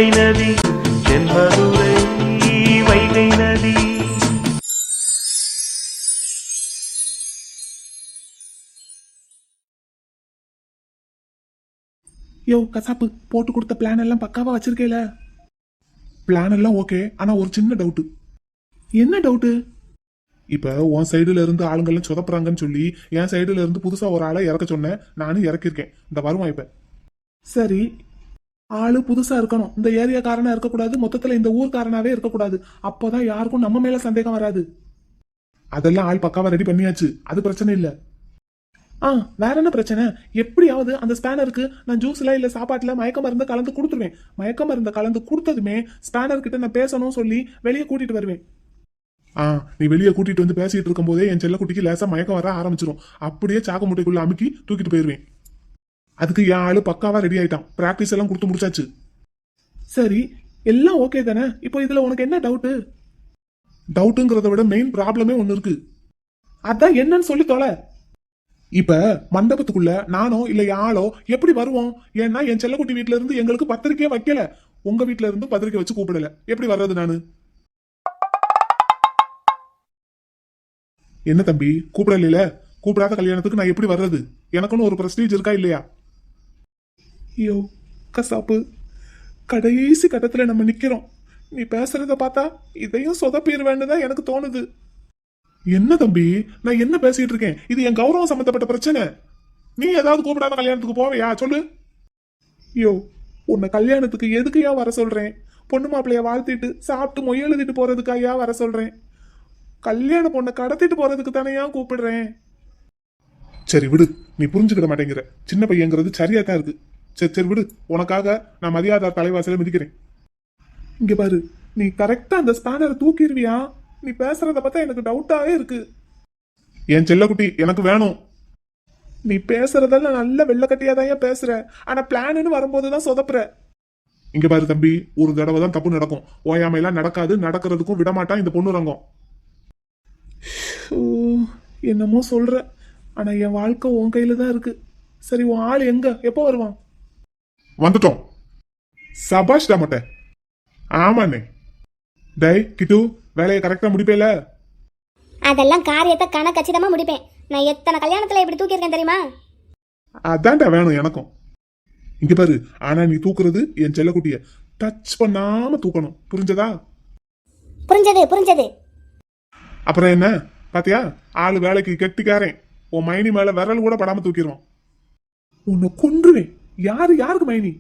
வைகை நதி தென்மதுரை வைகை நதி. யோ கசாப்பு, போட்டு கொடுத்த பிளான் எல்லாம் பக்காவா வச்சிருக்கேல? பிளான் எல்லாம் ஓகே, ஆனா ஒரு சின்ன டவுட். என்ன டவுட்டு? இப்ப உன் சைடுல இருந்து ஆளுங்கெல்லாம் சொதப்புறாங்கன்னு சொல்லி என் சைடுல இருந்து புதுசா ஒரு ஆளை இறக்க சொன்னேன். நானும் இறக்கிருக்கேன். இந்த வருவான் இப்ப. சரி, ஆளு புதுசா இருக்கணும், இந்த ஏரியாக்காரனா இருக்கக்கூடாது, மொத்தத்துல இந்த ஊர்க்காரனாவே இருக்கக்கூடாது. அப்போதான் யாருக்கும் நம்ம மேல சந்தேகம் வராது. அதெல்லாம் ஆள் பக்காவா ரெடி பண்ணியாச்சு, அது பிரச்சனை இல்ல. வேற என்ன பிரச்சனை? எப்படியாவது அந்த ஸ்பேனருக்கு நான் ஜூஸ்ல இல்ல சாப்பாட்டுல மயக்க மருந்து கலந்து கொடுத்துருவேன். மயக்க மருந்து கலந்து கொடுத்ததுமே ஸ்பேனர் கிட்ட நான் பேசணும் சொல்லி வெளியே கூட்டிட்டு வருவேன். நீ வெளியே கூட்டிட்டு வந்து பேசிட்டு இருக்கும் போதே என் செல்லக்குட்டிக்கு லேசா மயக்கம் வர ஆரம்பிச்சிடும். அப்படியே சாக்கு முட்டைக்குள்ள அமுக்கி தூக்கிட்டு போயிருவேன். அதுக்கு என் ஆளு பக்காவா ரெடி ஆயிட்டான். பிராக்டிஸ் எல்லாம் கொடுத்து முடிச்சாச்சு. சரி, எல்லாம் ஓகே தானே? இப்போ இதுல உனக்கு என்ன டவுட்டு? டவுட்டுங்கிறத விட மெயின் ப்ராப்ளமே ஒண்ணு இருக்கு. அதான் என்னன்னு சொல்லி தொலை. இப்ப மண்டபத்துக்குள்ள நானோ இல்ல யாழோ எப்படி வருவோம்? ஏன்னா என் செல்லக்குட்டி வீட்டுல இருந்து எங்களுக்கு பத்திரிக்கையே வைக்கல. உங்க வீட்டுல இருந்து பத்திரிக்கை வச்சு கூப்பிடல. எப்படி வர்றது நானு? என்ன தம்பி, கூப்பிடல? கூப்பிடாத கல்யாணத்துக்கு நான் எப்படி வர்றது? எனக்குன்னு ஒரு பிரஸ்டீஜ் இருக்கா இல்லையா? ஐயோ கசாப்பு, கடைசி கட்டத்துல நம்ம நிக்கிறோம். நீ பேசுறத பார்த்தா இதையும் சொதப்பிடுவேன்னு தான் எனக்கு தோணுது. என்ன தம்பி, நான் என்ன பேசிட்டு இருக்கேன்? இது என் கௌரவம் சம்பந்தப்பட்ட பிரச்சனை. நீ ஏதாவது கூப்பிடாத கல்யாணத்துக்கு போவையா சொல்லு? ஐயோ, உன்னை கல்யாணத்துக்கு எதுக்குயா வர சொல்றேன்? பொண்ணு மாப்பிள்ளைய வாழ்த்திட்டு சாப்பிட்டு மொய் எழுதிட்டு போறதுக்காயா வர சொல்றேன்? கல்யாண பொண்ணை கடத்திட்டு போறதுக்கு தானேயா கூப்பிடுறேன். சரி விடு, நீ புரிஞ்சுக்கிட மாட்டேங்கிற. சின்ன பையங்கிறது சரியா தான் இருக்கு. சரி சரி விடு, உனக்காக நான் மரியாதை தலைவாசல மிதிக்கிறேன். இங்க பாரு, நீ கரெக்டா அந்த ஸ்பேனரை தூக்கிடுவியா? நீ பேசுறத பார்த்தா எனக்கு டவுட்டாவே இருக்கு. என் செல்லக்குட்டி எனக்கு வேணும். நீ பேசுறதெல்லாம் நல்ல வெள்ளக்கட்டியாதான் பேசுற, ஆனா பிளான்னு வரும்போதுதான் சொதப்புற. இங்க பாரு தம்பி, ஒரு தடவை தான் தப்பு நடக்கும். ஓயாமையெல்லாம் நடக்காது. நடக்கிறதுக்கும் விடமாட்டான் இந்த பொண்ணு ரங்கம். என்னமோ சொல்ற, ஆனா என் வாழ்க்கை உன் கையில தான் இருக்கு. சரி, உன் ஆள் எங்க, எப்போ வருவான்? வந்துட்டோம். சபாஷ் டாமட்ட. ஆமாண்ணே. டை கிட்டு, வேலையை கரெக்டா முடிப்பேல? அதெல்லாம் காரியத்தை கணக்கச்சிதமா முடிப்பேன். நான் எத்தனை கல்யாணத்துல இப்படி தூக்கியிருக்கேன் தெரியுமா? அதான்டா வேணும் எனக்கும். இங்க பாரு, ஆனா நீ தூக்குறது என் செல்லக்குட்டிய டச் பண்ணாம தூக்கணும். புரிஞ்சதா? புரிஞ்சது புரிஞ்சது. அப்புறம் என்ன பாத்தியா, ஆளு வேலைக்கு கெட்டிக்காரன். உன் மைனி மேல விரல் கூட படாம தூக்கிடுவான். உன்னை கொன்றுவேன். யாருக்கு மைனி?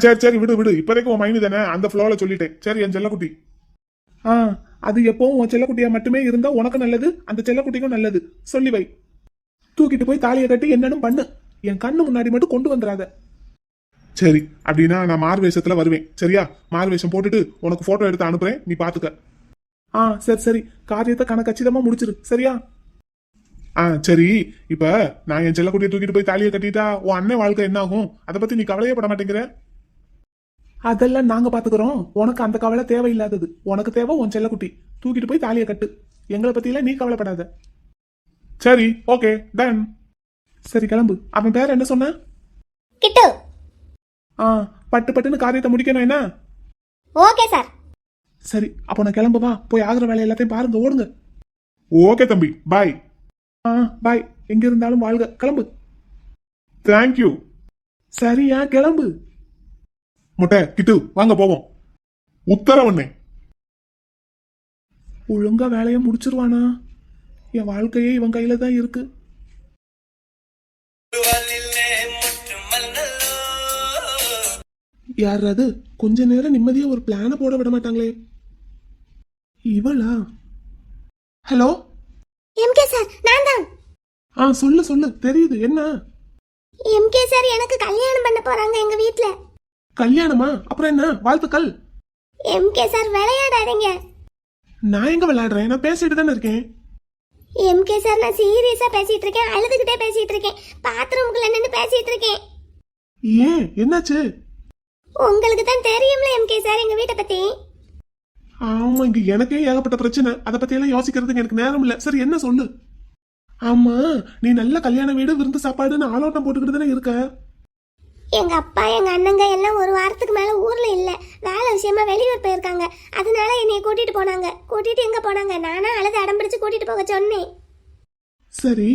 சரி சரி விடு விடு, இப்போதைக்கு உன் மைனி தானே, அந்த ஃப்ளோல சொல்லிட்டேன். சரி என் செல்லக்குட்டி. அது எப்பவும் உன் செல்லக்குட்டியா மட்டுமே இருந்தா உனக்கு நல்லது, அந்த செல்லக்குட்டிக்கும் நல்லது. சொல்லி வை. தூக்கிட்டு போய் தாலியை கட்டி என்னன்னு பண்ணு. என் கண்ணு முன்னாடி மட்டும் கொண்டு வந்துடாத. சரி, அப்படின்னா நான் மார்வேஷத்துல வருவேன். சரியா? மார்வேஷம் போட்டுட்டு உனக்கு போட்டோ எடுத்து அனுப்புறேன், நீ பாத்துக்க. சரி சரி, காரியத்தை கணக்கச்சிதமா முடிச்சிரு. சரியா? சரி, இப்ப நான் என் செல்லக்குட்டியை தூக்கிட்டு போய் தாலியை கட்டிட்டா உன் அண்ணன் வாழ்க்கை என்ன ஆகும்? அதை பத்தி நீ கவலையே பட மாட்டேங்கிற. அதெல்லாம் நாங்க பாத்துக்கிறோம். உனக்கு அந்த கவலை தேவையில்லாதது. உனக்கு தேவை உன் செல்லக்குட்டி. தூக்கிட்டு போய் தாலியை கட்டு. எங்களை பத்தி எல்லாம் நீ கவலைப்படாத. சரி, ஓகே டன். சரி கிளம்பு. அவன் பேர் என்ன சொன்ன? கிட்டு. பட்டு பட்டுன்னு காரியத்தை முடிக்கணும் என்ன? Okay sir. சரி, அப்போ நான் கிளம்பு. வா, போய் ஆகிற வேலை எல்லாத்தையும் பாருங்க, ஓடுங்க. ஓகே தம்பி, பாய். பாய். எங்க இருந்தாலும் வாழ்க. கிளம்பு. தேங்க்யூ. சரியா, கிளம்பு. முட்டை கிட்டு, வாங்க போவோம். உத்தரவண்ணே. ஒழுங்கா வேலையை முடிச்சிருவானா? என் வாழ்க்கையே இவன் கையில தான் இருக்கு. யாராவது கொஞ்ச நேரம் நிம்மதியா ஒரு பிளான போட விட மாட்டாங்களே. இவளா? ஹலோ எம்கே சார், நான் தான். சொல்லு சொல்லு, தெரியுது. என்ன? எம்கே சார், எனக்கு கல்யாணம் பண்ண போறாங்க எங்க வீட்ல. கல்யாணமா? அப்புறம் என்ன? வாழ்த்துக்கள். எம்கே சார், விளையாடாதீங்க. நான் எங்க விளையாடுறேன்? நான் பேசிட்டு தானே இருக்கேன். எம்கே சார், நான் சீரியஸா பேசிட்டு இருக்கேன். அழுதுகிட்டே பேசிட்டு இருக்கேன். பாத்ரூம்குள்ள நின்னு பேசிட்டு இருக்கேன். ஏன், என்னாச்சு? உங்களுக்கு தான் தெரியும்ல எம்கே சார் எங்க வீட்டை பத்தி. ஆமா, இங்க எனக்கே ஏகப்பட்ட பிரச்சனை. அதை பத்தி எல்லாம் யோசிக்கிறதுக்கு எனக்கு நேரம் இல்ல. சரி, என்ன சொல்லு. ஆமா, நீ நல்ல கல்யாண வீடு, விருந்து சாப்பாடுன்னு ஆலோட்டம் போட்டுக்கிட்டு தானே இருக்க. எங்க அப்பா எங்க அண்ணங்க எல்லாம் ஒரு வாரத்துக்கு மேல ஊர்ல இல்ல, வேலை விஷயமா வெளியூர் போயிருக்காங்க. அதனால என்னைய கூட்டிட்டு போனாங்க. கூட்டிட்டு எங்க போனாங்க, நானா அழுது அடம் பிடிச்சு கூட்டிட்டு போக சொன்னேன். சரி,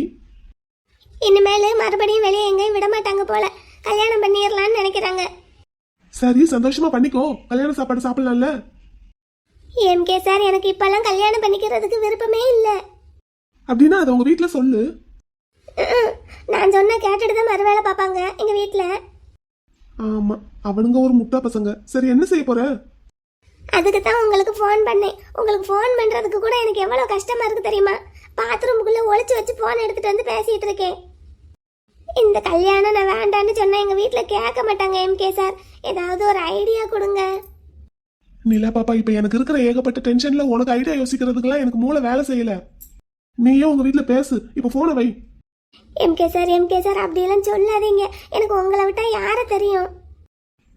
இனிமேலு மறுபடியும் வெளியே எங்கேயும் விட மாட்டாங்க போல. கல்யாணம் பண்ணிடலான்னு நினைக்கிறாங்க. சரி, சந்தோஷமா பண்ணிக்கோ. கல்யாண சாப்பாடு சாப்பிடலாம்ல. எம்கே சார், எனக்கு இப்பெல்லாம் கல்யாணம் பண்ணிக்கிறதுக்கு விருப்பமே இல்லை. அப்படின்னா அதை உங்க வீட்டுல சொல்லு. நான் சொன்ன கேட்டுட்டு தான் மறுவேளை பார்ப்பாங்க எங்க வீட்டுல. ஆமா, அவனுங்க ஒரு முட்டா பசங்க. சரி, என்ன செய்ய போற? அதுக்கு தான் உங்களுக்கு ஃபோன் பண்ணேன். உங்களுக்கு ஃபோன் பண்றதுக்கு கூட எனக்கு எவ்வளவு கஷ்டமா இருக்கு தெரியுமா? பாத்ரூமுக்குள்ள ஒளிச்சு வச்சு ஃபோன் எடுத்துட்டு வந்து பேசிட்டு இருக்கேன். இந்த கல்யாணம் நான் வேண்டான்னு சொன்னா எங்க வீட்டுல கேட்க மாட்டாங்க. எம்கே சார், ஏதாவது ஒரு ஐடியா கொடுங்க. நிலா பாப்பா, இப்ப எனக்கு இருக்கிற ஏகப்பட்ட டென்ஷன்ல உனக்கு ஐடியா யோசிக்கிறதுக்கெல்லாம் எனக்கு மூளை வேலை செய்யல. நீயே உங்க வீட்டுல பேசு. இப்ப போனை வை. எம்கே சார் அப்படியெல்லாம் சொல்லாதீங்க. எனக்கு உங்களை விட்டா யாரை தெரியும்?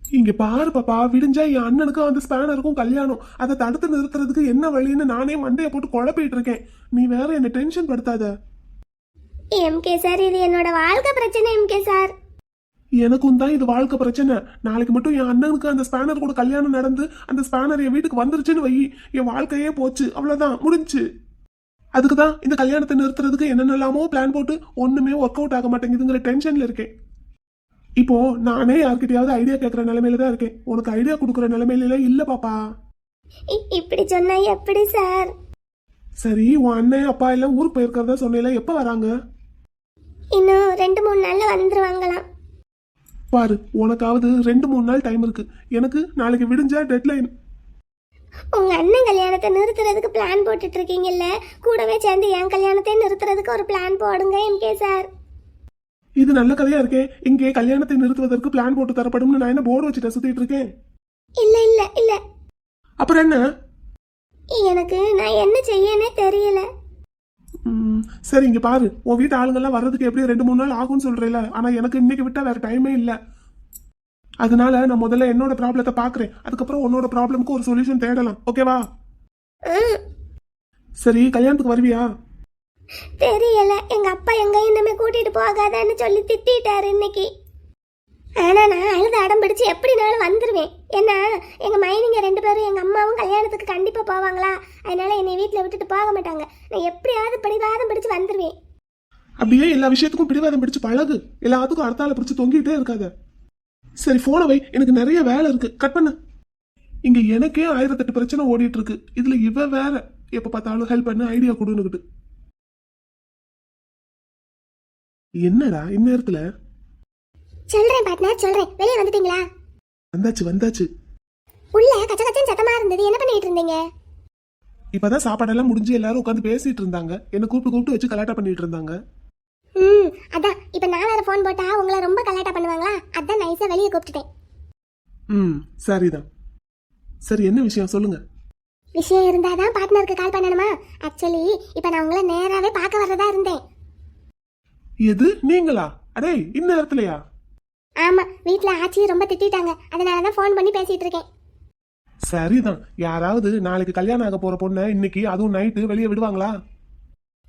இங்க பாரு பாப்பா, விடிஞ்சா என் அண்ணனுக்கும் அந்த ஸ்பேனருக்கும் கல்யாணம். அதை தடுத்து நிறுத்துறதுக்கு என்ன வழின்னு நானே மண்டையை போட்டு குழப்பிட்டு இருக்கேன். நீ வேற என்ன டென்ஷன் படுத்தாத. எம்கே சார், இது என்னோட வாழ்க்கை பிரச்சனை. எம்கே சார், எனக்கும் தான் இது வாழ்க்கை பிரச்சனை. நாளைக்கு மட்டும் என் அண்ணனுக்கு அந்த ஸ்பேனர் கூட கல்யாணம் நடந்து அந்த ஸ்பேனர் என் வீட்டுக்கு வந்துருச்சுன்னு வை, என் வாழ்க்கையே போச்சு. அவ்வளவுதான், முடிஞ்சு. அதுக்கு தான் இந்த கல்யாணத்தை நிறுத்துறதுக்கு என்னென்னலாமோ பிளான் போட்டு ஒண்ணுமே ஒர்க் அவுட் ஆக மாட்டேங்குதுங்கிற டென்ஷன்ல இருக்கேன். இப்போ நானே யார்கிட்டயாவது ஐடியா கேட்கற நிலைமையில தான் இருக்கேன். உனக்கு ஐடியா கொடுக்குற நிலைமையில இல்ல பாப்பா. இப்படி சொன்னா எப்படி சார்? சரி, உன் அண்ணன் அப்பா எல்லாம் ஊருக்கு போயிருக்கிறதா சொன்னேல, எப்ப வராங்க? இன்னும் 2-3 நாள்ல வந்துருவாங்களாம். பாரு, உனக்காவது 2-3 நாள் டைம் இருக்கு. எனக்கு நாளைக்கு விடிஞ்சா டெட்லைன். உங்க அண்ணன் கல்யாணத்தை நிறுத்துறதுக்கு பிளான் போட்டுட்டு இருக்கீங்கல்ல, கூடவே சேர்ந்து என் கல்யாணத்தை நிறுத்துறதுக்கு ஒரு பிளான் போடுங்க எம்கே சார். இது நல்ல கதையா இருக்கே. இங்கே கல்யாணத்தை நிறுத்துவதற்கு பிளான் போட்டு தரப்படும்னு நான் என்ன போர்டு வச்சுட்டு சுத்திட்டு இருக்கேன்? இல்ல இல்ல இல்ல. அப்புறம் என்ன? எனக்கு நான் என்ன செய்யனே தெரியல. சரி, இங்க பாரு, உன் வீட்டு ஆளுங்கெல்லாம் வர்றதுக்கு எப்படியும் 2-3 நாள் ஆகும்னு சொல்றேல. ஆனா எனக்கு இன்னைக்கு விட்டா வேற டைமே இல்ல. அதனால நான் முதல்ல என்னோட ப்ராப்ளத்தை பாக்குறேன். அதுக்கப்புறம் உன்னோட ப்ராப்ளம்க்கு ஒரு சொல்யூஷன் தேடலாம். ஓகேவா? சரி, கல்யாணத்துக்கு வருவியா? தெரியல. எங்க அப்பா எங்க இன்னமே கூட்டிட்டு போகாதன்னு சொல்லி திட்டாரு இன்னைக்கு. ஆனா நான் அழுது அடம் பிடிச்சு எப்படினாலும் வந்துருவேன். ஏன்னா எங்க மைனிங்க 2 பேரும் எங்க அம்மாவும் கல்யாணத்துக்கு கண்டிப்பா போவாங்களா, அதனால என்னை வீட்டுல விட்டுட்டு போக மாட்டாங்க. நான் எப்படியாவது பிடிவாதம் பிடிச்சு வந்துருவேன். அப்படியே எல்லா விஷயத்துக்கும் பிடிவாதம் பிடிச்சு பழகு. எல்லாத்துக்கும் அடுத்தால பிடிச்சு தொங்கிட்டே இருக்காத. சரி, போன வை, எனக்கு நிறைய வேலை இருக்கு. கட் பண்ணு. இங்க எனக்கே 1008 பிரச்சனை ஓடிட்டு இருக்கு. இதுல இவ வேற எப்ப பார்த்தாலும் ஹெல்ப் பண்ணு, ஐடியா கொடுன்னுக்கிட்டு. என்னடா இந்நேரத்துல? சொல்றேன் பார்ட்னர், சொல்றேன். வெளியே வந்துட்டீங்களா? வந்தாச்சு. உள்ள கச்ச கச்சன் சத்தமா இருந்தது. என்ன பண்ணிட்டு இருந்தீங்க? இப்பதான் சாப்பாடெல்லாம் முடிஞ்சு எல்லாரும் உட்காந்து பேசிட்டு இருந்தாங்க. என்ன கூப்பிட்டு வச்சு கலாட்டா பண்ணிட்டு இருந்தாங்க. அதான் இப்ப நான் வேற போன் போட்டா உங்களை ரொம்ப கலாட்டா பண்ணுவாங்களா, அதான் நைஸா வெளியே கூப்பிட்டுட்டேன். சரிதான். சரி, என்ன விஷயம் சொல்லுங்க. விஷயம் இருந்தாதான் பார்ட்னருக்கு கால் பண்ணணுமா? ஆக்சுவலி இப்ப நான் உங்களை நேராவே பார்க்க வரதா இருந்தேன். எது, நீங்களா? அடே, இந்நேரத்துலயா? ஆமா, வீட்டுல ஆச்சி ரொம்ப திட்டாங்க. அதனாலதான் போன் பண்ணி பேசிட்டு இருக்கேன். சரிதான். யாராவது நாளைக்கு கல்யாணம் ஆக போற பொண்ணை இன்னைக்கு அதுவும் நைட்டு வெளியே விடுவாங்களா?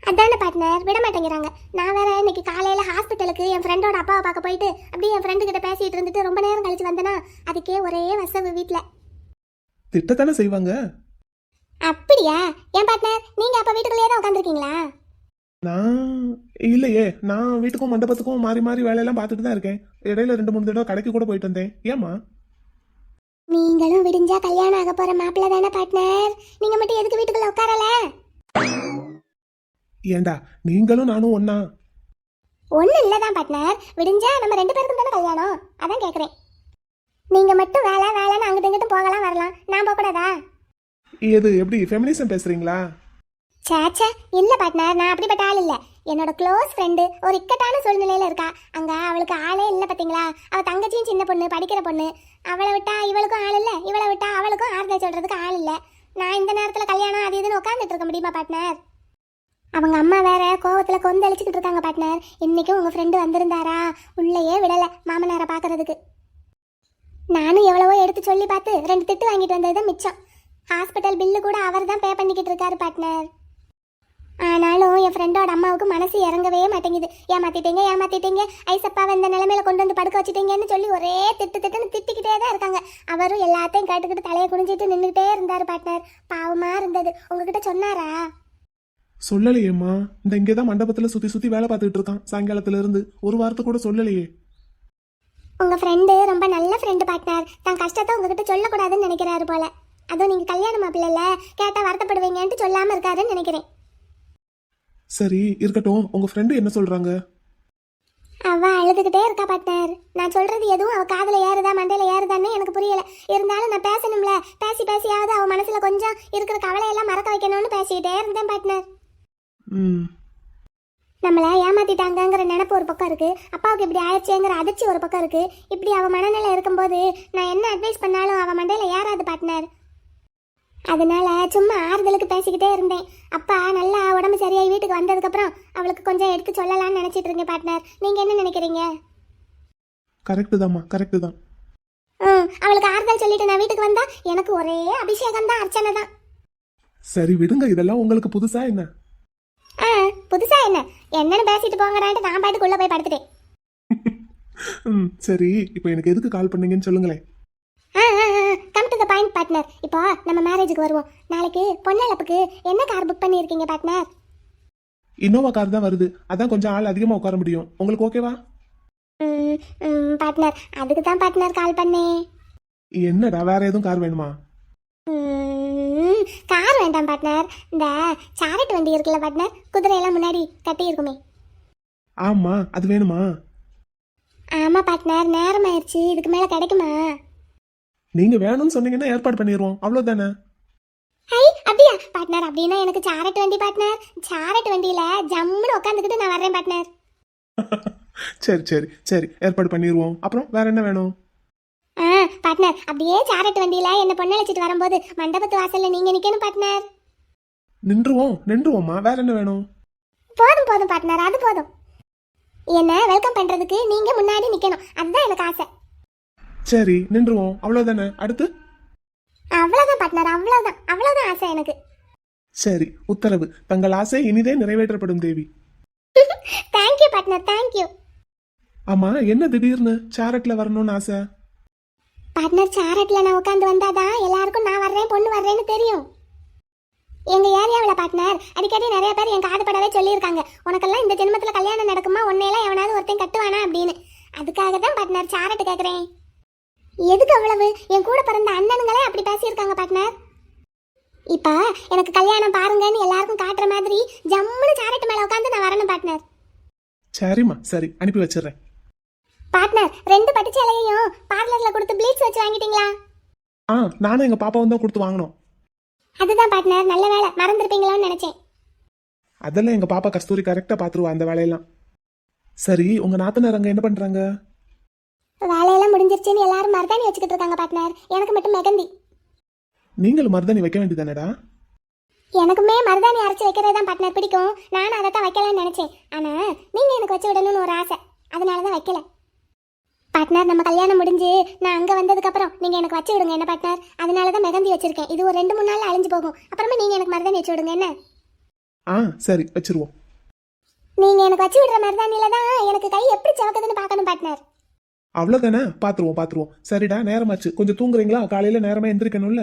அதான பார்ட்னர், விட மாட்டேங்கிறாங்க. நான் வேற இன்னைக்கு காலையில ஹாஸ்பிட்டலுக்கு என் ஃப்ரெண்டோட அப்பாவை பார்க்க போயிட்டு அப்படியே என் ஃப்ரெண்டு கிட்ட பேசிட்டு இருந்துட்டு ரொம்ப நேரம் கழிச்சு வந்தேனா, அதுக்கே ஒரே வசவு வீட்டுல. திட்டத்தானே செய்வாங்க. அப்படியா? ஏன் பார்ட்னர், நீங்க அப்ப வீட்டுக்குள்ளேயே தான் உட்காந்துருக்கீங்களா? நான் இல்லையே, நான் வீட்டுக்கும் மண்டபத்துக்கும் மாறி மாறி வேலையெல்லாம் பார்த்துட்டு தான் இருக்கேன். இடையில 2-3 தடவை கடைக்கு கூட போயிட்டு வந்தேன். ஏமா? நீங்களும் விடிஞ்சா கல்யாணம் ஆக போற மாப்பிள்ள தானே பார்ட்னர், நீங்க மட்டும் எதுக்கு வீட்டுக்குள்ள உட்காரல? ஏண்டா, நீங்களும் நானும் ஒன்னா? ஒண்ணு இல்லதான் பார்ட்னர், விடிஞ்சா நம்ம 2 பேருக்கும் தானே கல்யாணம், அதான் கேக்குறேன். நீங்க மட்டும் வேலைன்னு அங்கிட்டு இங்கிட்டு போகலாம் வரலாம், நான் போக கூடாதா? இது எப்படி ஃபெமினிசம் பேசுறீங்களா? சேச்சே இல்ல பார்ட்னர், நான் அப்படிப்பட்ட ஆள் இல்ல. என்னோட க்ளோஸ் ஃப்ரெண்டு ஒரு இக்கட்டான சூழ்நிலையில இருக்கா. அங்க அவளுக்கு ஆளே இல்ல பாத்தீங்களா. அவ தங்கச்சியும் சின்ன பொண்ணு, படிக்கிற பொண்ணு. அவளை விட்டா இவளுக்கும் ஆள் இல்ல, இவளை விட்டா அவளுக்கும் ஆறுதல் சொல்றதுக்கு ஆள் இல்ல. நான் இந்த நேரத்துல கல்யாணம் அது இதுன்னு உட்காந்துட்டு இருக்க முடியுமா பார்ட்னர்? அவங்க அம்மா வேற கோவத்துல கொந்தளிச்சுக்கிட்டு இருக்காங்க பார்ட்னர். இன்னைக்கும் உங்க ஃப்ரெண்டு வந்திருந்தாரா, உள்ளேயே விடல மாமனாரை பாக்குறதுக்கு. நானும் எவ்வளவோ எடுத்து சொல்லி பார்த்து 2 திட்டு வாங்கிட்டு வந்ததுதான் மிச்சம். ஹாஸ்பிட்டல் பில்லு கூட அவர் தான் பே பண்ணிக்கிட்டு இருக்காரு பார்ட்னர். ஆனாலும் பாவம் என் ஃப்ரெண்டோட அம்மாவுக்கு மனசு இறங்கவே மாட்டேங்குது. ஏமாத்திட்டீங்க ஐசப்பாவை இந்த நிலைமையில கொண்டு வந்து படுக்க வச்சுட்டீங்கன்னு சொல்லி ஒரே திட்டுன்னு திட்டிக்கிட்டே தான் இருக்காங்க. அவரும் எல்லாத்தையும் கேட்டுக்கிட்டு தலையை குனிஞ்சிட்டு நின்றுட்டே இருந்தாரு பார்ட்னர். பாவமா இருந்தது. உங்ககிட்ட சொன்னாரா? சொல்லலையேம்மா. இந்த இங்கேதான் மண்டபத்துல சுத்தி சுத்தி வேலை பார்த்துட்டு இருக்கான் சாயங்காலத்துல இருந்து. ஒரு வாரத்தை கூட சொல்லலையே. உங்க ஃப்ரெண்டு ரொம்ப நல்ல ஃப்ரெண்டு பார்ட்னர். தான் கஷ்டத்தை உங்ககிட்ட சொல்லக்கூடாதுன்னு நினைக்கிறாரு போல. அதுவும் நீங்க கல்யாணம் மாப்பிள்ளைல கேட்டா வருத்தப்படுவீங்கன்ட்டு சொல்லாம இருக்காருன்னு நினைக்கிறேன். சரி இருக்கட்டும், உங்க ஃப்ரெண்டு என்ன சொல்றாங்க? அவ அழுதுகிட்டே இருக்கா பார்ட்னர். நான் சொல்றது எதுவும் அவ காதுல ஏறுதா மண்டையில ஏறுதான்னு எனக்கு புரியல. இருந்தாலும் நான் பேசணும்ல. பேசியாவது அவ மனசுல கொஞ்சம் இருக்கிற கவலையெல்லாம் மறக்க வைக்கணும்னு பேசிக்கிட்டே இருந்தேன் பார்ட்னர். நம்மளை ஏமாத்திட்டாங்கிற நினைப்பு ஒரு பக்கம் இருக்கு, அப்பாவுக்கு இப்படி ஆயிடுச்சேங்கிற அதிர்ச்சி ஒரு பக்கம் இருக்கு. இப்படி அவ மனநிலை இருக்கும்போது நான் என்ன அட்வைஸ் பண்ணாலும் அவ மண்டையில ஏறாது பார்ட்னர். அதனால சும்மா ஆறுதலுக்கு பேசிக்கிட்டே இருந்தேன். அப்பா நல்லா உடம்பு சரியாகி வீட்டுக்கு வந்ததுக்கப்புறம் அவளுக்கு கொஞ்சம் எடுத்து சொல்லலாம்னு நினைச்சிட்டு இருக்கேன் பார்ட்னர். நீங்க என்ன நினைக்கிறீங்க? கரெக்டு தான்மா, கரெக்டு தான். அவளுக்கு ஆறுதல் சொல்லிட்டு நான் வீட்டுக்கு வந்தா எனக்கு ஒரே அபிஷேகம் தான், அர்ச்சனை தான். சரி விடுங்க, இதெல்லாம் உங்களுக்கு புதுசா என்ன? புதுசா என்னன்னு பேசிட்டு போங்கடான்ட்டு நான் பாட்டுக்குள்ள போய் படுத்துட்டேன். சரி இப்போ எனக்கு எதுக்கு கால் பண்ணீங்கன்னு சொல்லுங்களேன். Come to the point partner. இப்போ நம்ம மேரேஜுக்கு வருவோம். நாளைக்கு பொன்னழப்புக்கு என்ன கார் புக் பண்ணியிருக்கீங்க பார்ட்னர்? இன்னோவா கார் தான் வருது. அதான் கொஞ்சம் ஆள் அதிகமாக உட்கார முடியும். உங்களுக்கு ஓகேவா? பார்ட்னர் அதுக்கு தான் பார்ட்னர் கால் பண்ணேன். என்னடா வேற எதுவும் கார் வேணுமா? கார் வேண்டாம் பார்ட்னர். இந்த சாரட் வண்டி இருக்குல்ல பார்ட்னர், குதிரையெல்லாம் முன்னாடி கட்டி இருக்குமே. ஆமா அது வேணுமா? ஆமா பார்ட்னர், நேரம் ஆயிடுச்சு. இதுக்கு மேல கிடைக்குமா? நீங்க வேணும்னு சொன்னீங்கன்னா ஏற்பாடு பண்ணிடுவோம், அவ்வளவுதானே. ஹை அப்படியா பார்ட்னர்? அப்படின்னா எனக்கு சாரட் வண்டி பார்ட்னர். சாரட் வண்டியில ஜம்முன்னு உட்காந்துக்கிட்டு நான் வர்றேன் பார்ட்னர். சரி சரி சரி ஏற்பாடு பண்ணிடுவோம். அப்புறம் வேற என்ன வேணும்? பார்ட்னர் அப்படியே சாரட் வண்டியில என்ன பொண்ணழைச்சிட்டு வரும்போது மண்டபத்து வாசல்ல நீங்க நிக்கணும் பார்ட்னர். நின்றுவோம்மா. வேற என்ன வேணும்? போதும் பார்ட்னர், அது போதும். என்ன வெல்கம் பண்றதுக்கு நீங்க முன்னாடி நிக்கணும், அதுதான் எனக்கு ஆசை. சரி நின்றுவோம், அவ்வளவுதானே. அடுத்து? அவ்வளவுதான் பார்ட்னர், அவ்வளவுதான் ஆசை எனக்கு. சரி உத்தரவு. தங்கள் ஆசை இனிதே நிறைவேற்றப்படும் தேவி. Thank you partner, thank you. ஆமா என்ன திடீர்னு சாரட்ல வரணும்னு ஆசை? பார்ட்னர் சாரட்ல நான் உட்காந்து வந்தாதான் எல்லாருக்கும் நான் வர்றேன் பொண்ணு வர்றேன்னு தெரியும். எங்க ஏரியாவில் பார்ட்னர் அடிக்கடி நிறைய பேர் என் காது படவே சொல்லியிருக்காங்க, உனக்கெல்லாம் இந்த ஜென்மத்தில் கல்யாணம் நடக்குமா, உன்னையெல்லாம் எவனாவது ஒருத்தன் கட்டுவானா அப்படின்னு. அதுக்காக தான் பார்ட்னர் சாரட் கேட்குறேன். எதுக்கு அவ்வளவு? என் கூட பிறந்த அண்ணனுங்களே அப்படி பேசியிருக்காங்க பார்ட்னர். இப்போ எனக்கு கல்யாணம் பாருங்கன்னு எல்லாருக்கும் காட்டுற மாதிரி ஜம்முன்னு சாரட் மேலே உட்காந்து நான் வரணும் பார்ட்னர். சரிம்மா சரி, அனுப்பி வச்சிடுறேன். பார்ட்னர் 2 பட்டு சேலையையும் பார்லர்ல கொடுத்து ப்ளீச் வச்சு வாங்கிட்டீங்களா? நானும் எங்க பாப்பாவும் தான் கொடுத்து வாங்கினோம். அதுதான் பார்ட்னர், நல்ல வேலை, மறந்துருப்பீங்களோன்னு நினைச்சேன். அதெல்லாம் எங்க பாப்பா கஸ்தூரி கரெக்டா பாத்துருவா அந்த வேலையெல்லாம். சரி உங்க நாத்தனார் அங்க என்ன பண்றாங்க? வேலையெல்லாம் முடிஞ்சிருச்சுன்னு எல்லாரும் மருதாணி வச்சுக்கிட்டு இருக்காங்க பார்ட்னர். எனக்கு மட்டும் மெகந்தி. நீங்களும் மருதாணி வைக்க வேண்டியதானடா? எனக்குமே மருதாணி அரைச்சி வைக்கிறது தான் பார்ட்னர் பிடிக்கும். நானும் அதை தான் வைக்கலாம்னு நினைச்சேன். ஆனா நீங்க எனக்கு வச்சு விடணும்னு ஒரு ஆசை, அதனால தான் வைக்கல. பார்ட்னர் நம்ம கல்யாணம் முடிஞ்சு நான் அங்கே வந்ததுக்கப்புறம் நீங்கள் எனக்கு வச்சு விடுங்க என்ன பார்ட்னர். அதனால தான் மெகந்தி வச்சிருக்கேன். இது ஒரு 2-3 நாள் அழிஞ்சு போகும். அப்புறமா நீங்கள் எனக்கு மருதாணி வச்சு விடுங்க என்ன? சரி வச்சிருவோம். நீங்கள் எனக்கு வச்சு விடுற மருதாணியில தான் எனக்கு கை எப்படி சவக்குதுன்னு பார்க்கணும் பார்ட்னர். அவ்வளோதானே, பார்த்துருவோம். சரிடா நேரமாச்சு, கொஞ்சம் தூங்குறீங்களா? காலையில் நேரமாக எந்திரிக்கணும்ல.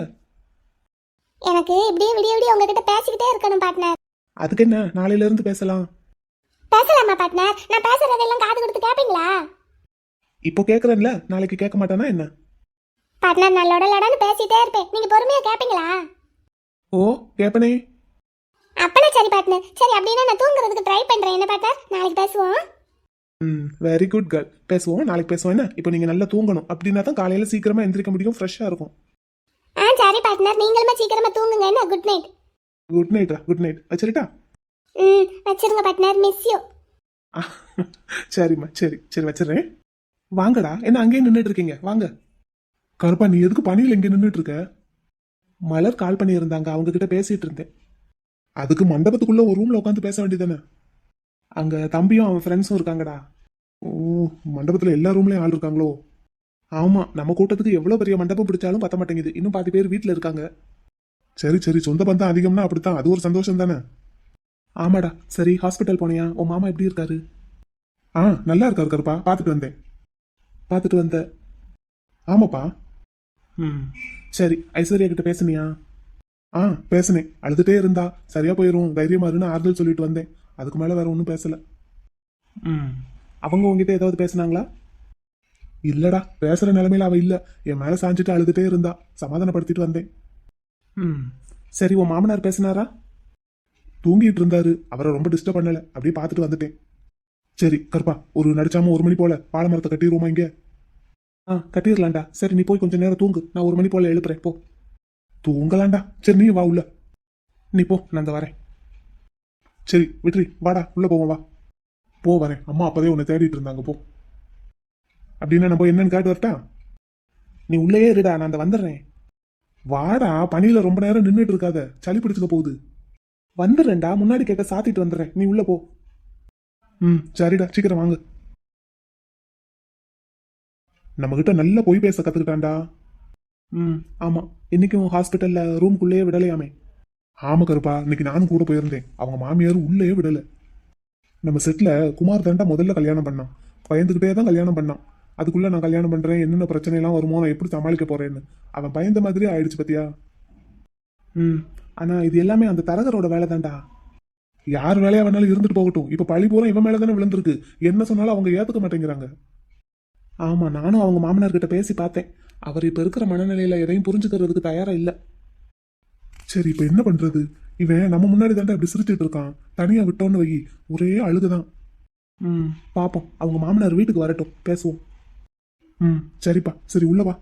எனக்கு இப்படியே விடிய உங்ககிட்ட பேசிக்கிட்டே இருக்கணும் பார்ட்னர். அதுக்கு என்ன, நாளையிலேருந்து பேசலாம். பேசலாமா பார்ட்னர்? நான் பேசுறதெல்லாம் காது கொடுத்து கேட்பீங்களா? இப்போ கேட்குறேன்ல, நாளைக்கு கேட்க மாட்டானா என்ன? பார்ட்னர் நான் லொடலொடன்னு பேசிட்டே இருப்பேன், நீங்க பொறுமையா கேட்பீங்களா? ஓ கேப்பனே. அப்பனா சரி பார்ட்னர். சரி அப்படின்னா நான் தூங்குறதுக்கு ட்ரை பண்றேன் என்ன பார்ட்னர். நாளைக்கு பேசுவோம். Very good girl. பேசுவோம், நாளைக்கு பேசுவோம் என்ன? இப்போ நீங்கள் நல்லா தூங்கணும், அப்படின்னா தான் காலையில் சீக்கிரமாக எந்திரிக்க முடியும், ஃப்ரெஷ்ஷாக இருக்கும். சரி பார்ட்னர், நீங்களுமே சீக்கிரமா தூங்குங்க என்ன? Good night. Good night. வச்சிருட்டா? வச்சிருங்க பார்ட்னர், மிஸ் யூ. சரிம்மா சரி வச்சிடுறேன். வாங்கடா, என்ன அங்கேயே நின்றுட்டு இருக்கீங்க? வாங்க. கருப்பா நீ எதுக்கு பணியில் இங்கே நின்றுட்டு இருக்க? மலர் கால் பண்ணியிருந்தாங்க, அவங்க கிட்ட பேசிட்டு இருந்தேன். அதுக்கு மண்டபத்துக்குள்ள ஒரு ரூம்ல உட்காந்து பேச வேண்டியதானே? அங்க தம்பியும் அவன் ஃப்ரெண்ட்ஸும் இருக்காங்கடா. ஓ மண்டபத்துல எல்லா ரூம்லயும் ஆள் இருக்காங்களோ? ஆமா, நம்ம கூட்டத்துக்கு எவ்வளவு பெரிய மண்டபம் பிடிச்சாலும் பத்த மாட்டேங்குது. இன்னும் 10 பேர் வீட்டுல இருக்காங்க. சரி சொந்த பந்தம் அதிகம்னா அப்படித்தான், அது ஒரு சந்தோஷம் தானே. ஆமாடா. சரி, ஹாஸ்பிட்டல் போனியா? உன் மாமா எப்படி இருக்காரு? ஆ, நல்லா இருக்காரு கருப்பா. பார்த்துட்டு வந்த. ஆமாப்பா. ம், சரி. ஐஸ்வர்யா கிட்ட பேசுனியா? ஆ, பேசுனேன். அழுதுட்டே இருந்தா. சரியா போயிரும், தைரியமா இருன்னு ஆறுதல் சொல்லிட்டு வந்தேன். அதுக்கு மேல வேற ஒன்றும் பேசல. ம், அவங்க உங்ககிட்ட ஏதாவது பேசுனாங்களா? இல்லடா, பேசுற நிலைமையில அவ இல்ல. என் மேல சாஞ்சிட்டு அழுதுட்டே இருந்தா. சமாதானப்படுத்திட்டு வந்தேன். ம், சரி. உன் மாமனார் பேசினாரா? தூங்கிட்டு இருந்தாரு. அவரை ரொம்ப டிஸ்டர்ப் பண்ணல. அப்படியே பார்த்துட்டு வந்துட்டேன். சரி கருப்பா, ஒரு நடிச்சாம 1 மணி போல வாழை மரத்தை கட்டிடுவோமா இங்க? ஆ, கட்டிடலாம்டா. சரி, நீ போய் கொஞ்சம் நேரம் தூங்கு. நான் 1 மணி போல எழுப்புறேன். போ. தூங்கலாம்டா. சரி, நீ வா உள்ள. நீ போ, நான் இந்த வரேன். சரி விட்ரி, வாடா உள்ள போவோம். வா போ, வரேன். அம்மா அப்பதே உன்னை தேடிட்டு இருந்தாங்க. போ. அப்படின்னா நம்ம என்னன்னு கேட்டு வரட்டா? நீ உள்ளேயே இருடா, நான் அந்த வந்துடுறேன். வாடா, பனியில ரொம்ப நேரம் நின்றுட்டு இருக்காத, சளி பிடிச்சுக்க போகுது. வந்துடுறேன்டா, முன்னாடி கேட்க சாத்திட்டு வந்துடுறேன். நீ உள்ள போ. ம், சரிடா, சீக்கிரம் வாங்க. நம்ம கிட்ட நல்லா பொய் பேச கத்துக்கிட்டான்டா. ம், ஆமா. இன்னைக்கும் ஹாஸ்பிட்டல்ல ரூம்குள்ளேயே விடலையாமே. ஆமா கருப்பா, இன்னைக்கு நானும் கூட போயிருந்தேன். அவங்க மாமியார் உள்ளேயே விடல. நம்ம செட்ல குமார் தாண்டா முதல்ல கல்யாணம் பண்ணான். பயந்துகிட்டே தான் கல்யாணம் பண்ணான். அதுக்குள்ள நான் கல்யாணம் பண்றேன், என்னென்ன பிரச்சனை எல்லாம் வருமோ, நான் எப்படி சமாளிக்க போறேன்னு அவன் பயந்த மாதிரியே ஆயிடுச்சு பத்தியா. ம், ஆனா இது எல்லாமே அந்த தரகரோட வேலை தான்டா. யார் வேலையா வேணாலும் இருந்துட்டு போகட்டும். இப்ப பழி பூரா இவன் மேல தானே விழுந்திருக்கு. என்ன சொன்னாலும் அவங்க ஏத்துக்க மாட்டேங்கிறாங்க. ஆமா, நானும் அவங்க மாமனார் கிட்ட பேசி பார்த்தேன். அவர் இப்ப இருக்கிற மனநிலையில எதையும் புரிஞ்சுக்கிறதுக்கு தயாரா இல்ல. சரி, இப்ப என்ன பண்றது? இவன் நம்ம முன்னாடி தாண்டா இப்படி சிரிச்சிட்டு இருக்கான். தனியா விட்டோன்னு வை, ஒரே அழுகுதான். ம், பாப்போம். அவங்க மாமனார் வீட்டுக்கு வரட்டும், பேசுவோம். ம், சரிப்பா. சரி, உள்ள வா.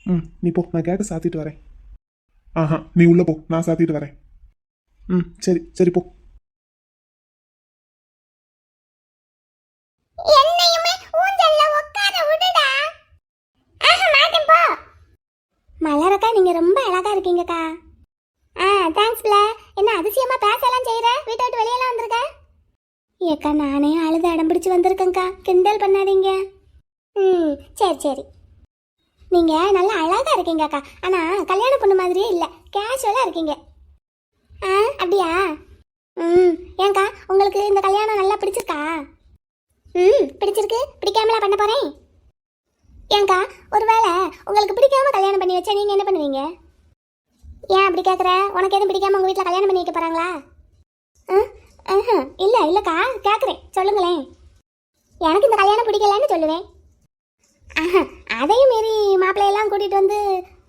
ம், நீ போ, நான் கேட்ட சாத்திட்டு வரேன். ஆஹா, நீ உள்ள போ, நான் சாத்திட்டு வரேன். ம், சரி சரி, போ. என்னையுமே ஊஞ்சல்ல உட்கார விடுடா. ஆஹா, மாட்டேன் போ. மலரக்கா, நீங்க ரொம்ப அழகா இருக்கீங்கக்கா. ஆ, தேங்க்ஸ் பிள. என்ன அதிசயமா பேசலாம் செய்யற? வீட்டை விட்டு வெளியெல்லாம் வந்திருக்க? ஏக்கா, நானே அழுது அடம் பிடிச்சு வந்திருக்கேங்க்கா. கிண்டல் பண்ணாதீங்க. ம், சரி சரி. நீங்க நல்லா அழகா இருக்கீங்கக்கா. ஆனா கல்யாண பொண்ணு மாதிரியே இல்ல, கேஷுவலா இருக்கீங்க. ஆ, அப்படியா? ம், ஏங்கா, உங்களுக்கு இந்த கல்யாணம் நல்லா பிடிச்சிருக்கா? ம், பிடிச்சிருக்கு. பிடிக்காமலா பண்ண போறேன்? ஏங்கா, ஒருவேளை உங்களுக்கு பிடிக்காம கல்யாணம் பண்ணி வச்சா நீங்க என்ன பண்ணுவீங்க? ஏன் அப்படி கேட்குற? உனக்கு எதுவும் பிடிக்காம உங்கள் வீட்டில் கல்யாணம் பண்ணி வைக்க போகிறாங்களா? இல்லை இல்லைக்கா, கேட்குறேன், சொல்லுங்களேன். எனக்கு இந்த கல்யாணம் பிடிக்கலன்னு சொல்லுவேன். அதையும் மீறி மாப்பிள்ளையெல்லாம் கூட்டிகிட்டு வந்து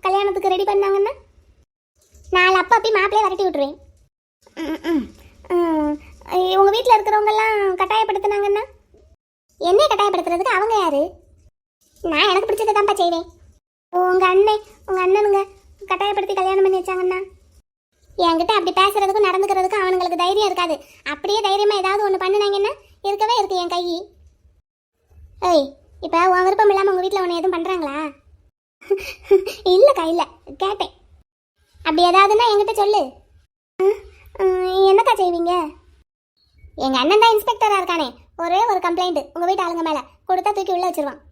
கல்யாணத்துக்கு ரெடி பண்ணாங்கன்னா நாலு அப்பி மாப்பிள்ளையை விரட்டி விட்டுருவேன். உங்கள் வீட்டில் இருக்கிறவங்கெல்லாம் கட்டாயப்படுத்தினாங்கன்னா என்னை கட்டாயப்படுத்துறதுக்கு அவங்க யாரு? நான் எனக்கு பிடிச்சதை தான்ப்பா செய்வேன். உங்கள் அண்ணனுங்க கட்டாயப்படுத்தி கல்யாணம் பண்ணி வச்சாங்கன்னா என்கிட்ட அப்படி பேசுறதுக்கும் நடந்துக்கிறதுக்கும் அவனுங்களுக்கு தைரியம் இருக்காது. அப்படியே தைரியமாக ஏதாவது ஒன்று பண்ணினாங்கன்னா இருக்கவே இருக்கு என் கை. ஏய், இப்போ உன் விருப்பம் இல்லாமல் உங்கள் வீட்டில் உன்னை எதுவும் பண்ணுறாங்களா? இல்லைக்கா, இல்லை, கேட்டேன். அப்படி ஏதாவதுன்னா என்கிட்ட சொல்லு. என்னக்கா செய்வீங்க? எங்கள் அண்ணன் தான் இன்ஸ்பெக்டராக இருக்கானே, ஒரே ஒரு கம்ப்ளைண்ட் உங்கள் வீட்டு ஆளுங்க மேலே கொடுத்தா தூக்கி உள்ளே வச்சிருவான்.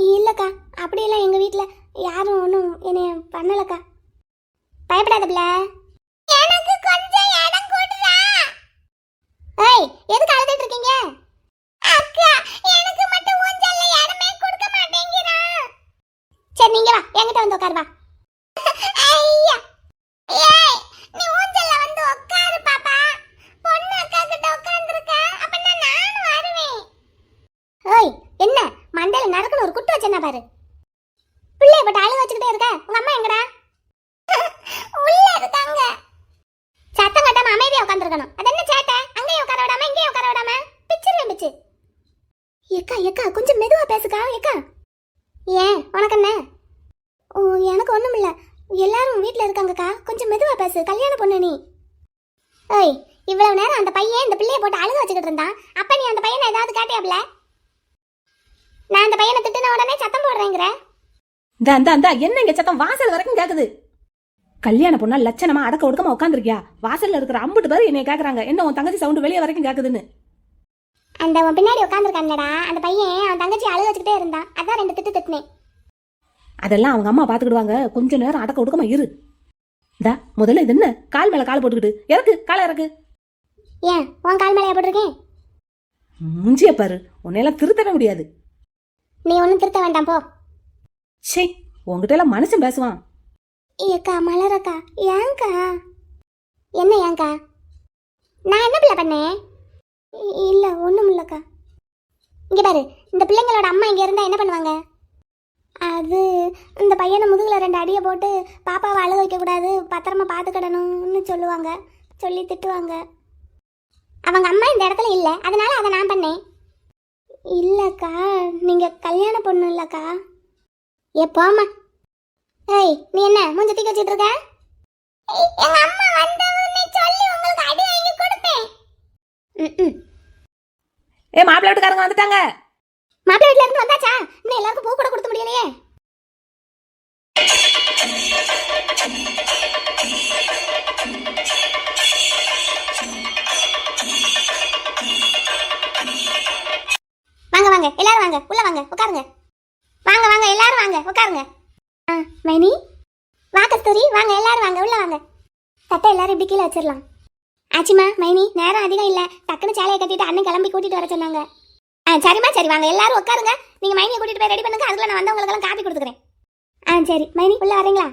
இல்லைக்கா, அப்படியெல்லாம் எங்கள் வீட்டில் யாரும் ஒன்றும் என்னை பண்ணலக்கா. பயப்படாதப்ல. எனக்கு கொஞ்சம் இடம் கொடுடா. ஏய், எதுக்கு அழுதுட்டு இருக்கீங்க? அக்கா, எனக்கு மட்டும் ஊஞ்சல்ல இடமே கொடுக்க மாட்டேங்கிறா. சரி, நீங்க வா, என்கிட்ட வந்து உட்காரு. வா. ஐயா, ஏய், நீ ஊஞ்சல்ல வந்து உட்காரு பாப்பா. பொண்ணு அக்கா கிட்ட உட்கார்ந்திருக்க, அப்ப நானும் வருவேன். ஏய், என்ன மண்டையில நடக்கணும் ஒரு குட்டு வச்சேன்னா பாரு. பிள்ளைய பட்டு அழுக வச்சுக்கிட்டே இருக்க. உங்க அம்மா எங்கடா? உள்ள இருக்காங்க. சத்தம் கட்டாம அமைதியா உட்காந்துருக்கணும். அது என்ன சேட்டை? அங்கேயும் உட்கார விடாம இங்கேயும் உட்கார விடாம பிச்சிருவேன் பிச்சு. ஏக்கா கொஞ்சம் மெதுவா பேசுக்கா. ஏக்கா, ஏன் உனக்கு என்ன? ஓ, எனக்கு ஒண்ணும் இல்ல. எல்லாரும் வீட்டுல இருக்காங்கக்கா, கொஞ்சம் மெதுவா பேசு. கல்யாண பொண்ணு நீ. ஏய், இவ்வளவு நேரம் அந்த பையன் இந்த பிள்ளைய போட்டு அழுக வச்சுக்கிட்டு இருந்தான். அப்ப நீ அந்த பையனை ஏதாவது காட்டியாப்ல? நான் அந்த பையனை திட்டுன உடனே சத்தம் போடுறேங்கிற. இந்த என்ன இங்க சத்தம் வாசல் வரைக்கும் கேக்குது. கல்யாண பொண்ணா லட்சணமா அடக்க ஒடுக்கமா உட்காந்துருக்கியா? வாசல்ல இருக்கிற 50 பேர் என்னைய கேக்குறாங்க, என்ன உன் தங்கச்சி சவுண்ட் வெளியே வரைக்கும் கேக்குதுன்னு. அந்த உன் பின்னாடி உட்காந்துருக்கான்லடா, அந்த பையன் அவன் தங்கச்சி அழுக வச்சுக்கிட்டே இருந்தான். அதான் 2 திட்டு திட்டுனேன். அதெல்லாம் அவங்க அம்மா பாத்துக்கிடுவாங்க. கொஞ்ச நேரம் அடக்க ஒடுக்கமா இரு. இந்தா முதல்ல இது என்ன கால் மேல கால் போட்டுக்கிட்டு இறக்கு காலை இறக்கு. ஏன் உன் கால் மேலே போட்டிருக்கேன்? முஞ்சிய பாரு, உன்னையெல்லாம் திருத்தவே முடியாது. நீ ஒன்றும் திருத்த வேண்டாம் போ. சே, உங்ககிட்ட எல்லாம் மனுஷன் பேசுவான். ஏக்கா மலரக்கா, ஏங்கா? என்ன ஏங்கா? நான் என்ன பிள்ளை பண்ணேன்? இல்லை ஒன்றும் இல்லைக்கா. இங்கே பாரு, இந்த பிள்ளைங்களோட அம்மா இங்கே இருந்தால் என்ன பண்ணுவாங்க? அது இந்த பையனை முதுகில் 2 அடியை போட்டு பாப்பாவை அழுக வைக்கக்கூடாது, பத்திரமா பார்த்துக்கிடணும்னு சொல்லுவாங்க, சொல்லி திட்டுவாங்க. அவங்க அம்மா இந்த இடத்துல இல்லை, அதனால அதை நான் பண்ணேன். இல்லைக்கா, நீங்கள் கல்யாண பொண்ணு இல்லைக்கா. எப்போம்மா? ஏய், நீ என்ன மூஞ்ச தூக்கி வச்சிட்டு இருக்க? எங்க அம்மா வந்தவனே சொல்லி உங்களுக்கு அடி வாங்கி கொடுப்பேன். ஏ, மாப்பிள்ளை வீட்டுக்காரங்க வந்துட்டாங்க. மாப்பிள்ளை வீட்ல இருந்து வந்தாச்சா? இன்னும் எல்லாருக்கும் பூ கூட கொடுத்து முடியலையே. வாங்க வாங்க எல்லாரும் வாங்க, உள்ள வாங்க, உட்காருங்க. வாங்க வாங்க எல்லாரும் வாங்க, உட்காருங்க. மைனி வா, கஸ்தூரி வாங்க, எல்லாரும் வாங்க, உள்ள வாங்க. தட்டை எல்லாரும் இப்படி கீழே வச்சிடலாம். ஆச்சிமா மைனி, நேரம் அதிகம் இல்லை, டக்குன்னு சேலையை கட்டிட்டு அண்ணன் கிளம்பி கூட்டிட்டு வர சொன்னாங்க. சரிம்மா, சரி வாங்க எல்லாரும் உட்காருங்க. நீங்க மைனியை கூட்டிட்டு போய் ரெடி பண்ணுங்க, அதுக்குள்ள நான் வந்தவங்களுக்கெல்லாம் காப்பி கொடுத்துக்கிறேன். சரி மைனி, உள்ள வரீங்களா?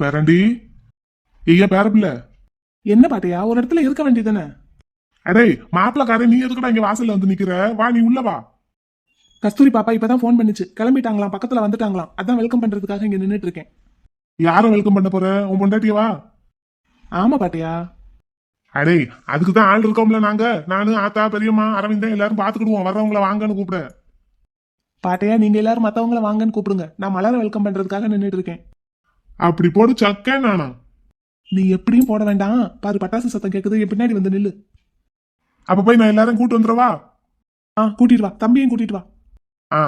பேரண்டி, ஐயா பேரப்பில்ல, என்ன பாட்டியா ஒரு இடத்துல இருக்க வேண்டியதானே? அடே மாப்பிள்ளக்காரே, நீ எதுக்குடா இங்க வாசல்ல வந்து நிக்கிற? வா, நீ உள்ள வா. கஸ்தூரி பாப்பா இப்பதான் ஃபோன் பண்ணிச்சு, கிளம்பிட்டாங்களாம், பக்கத்துல வந்துட்டாங்களாம், அதான் வெல்கம் பண்றதுக்காக இங்க நின்னுட்டு இருக்கேன். யாரும் வெல்கம் பண்ண போற? உன் பொண்டாட்டியவா? ஆமா பாட்டியா. அடே அதுக்குதான் ஆள் இருக்கோம்ல, நாங்க, நானு, ஆத்தா, பெரியம்மா, அரவிந்தன் எல்லாரும் பாத்துக்கிடுவோம், வர்றவங்கள வாங்கன்னு கூப்பிட. பாட்டியா, நீங்க எல்லாரும் மத்தவங்கள வாங்கன்னு கூப்பிடுங்க, நான் மலரை வெல்கம் பண்றதுக்காக நின்னுட்டு இருக்கேன். அப்படி போடு சக்க. நானா? நீ எப்படியும் போட வேண்டாம், பாரு பட்டாசு சத்தம் கேக்குது, என் பின்னாடி வந்து நில்லு. அப்ப போய் நான் எல்லாரும் கூட்டு வந்துடுவா? கூட்டிட்டு வா, தம்பியும் கூட்டிட்டு வா.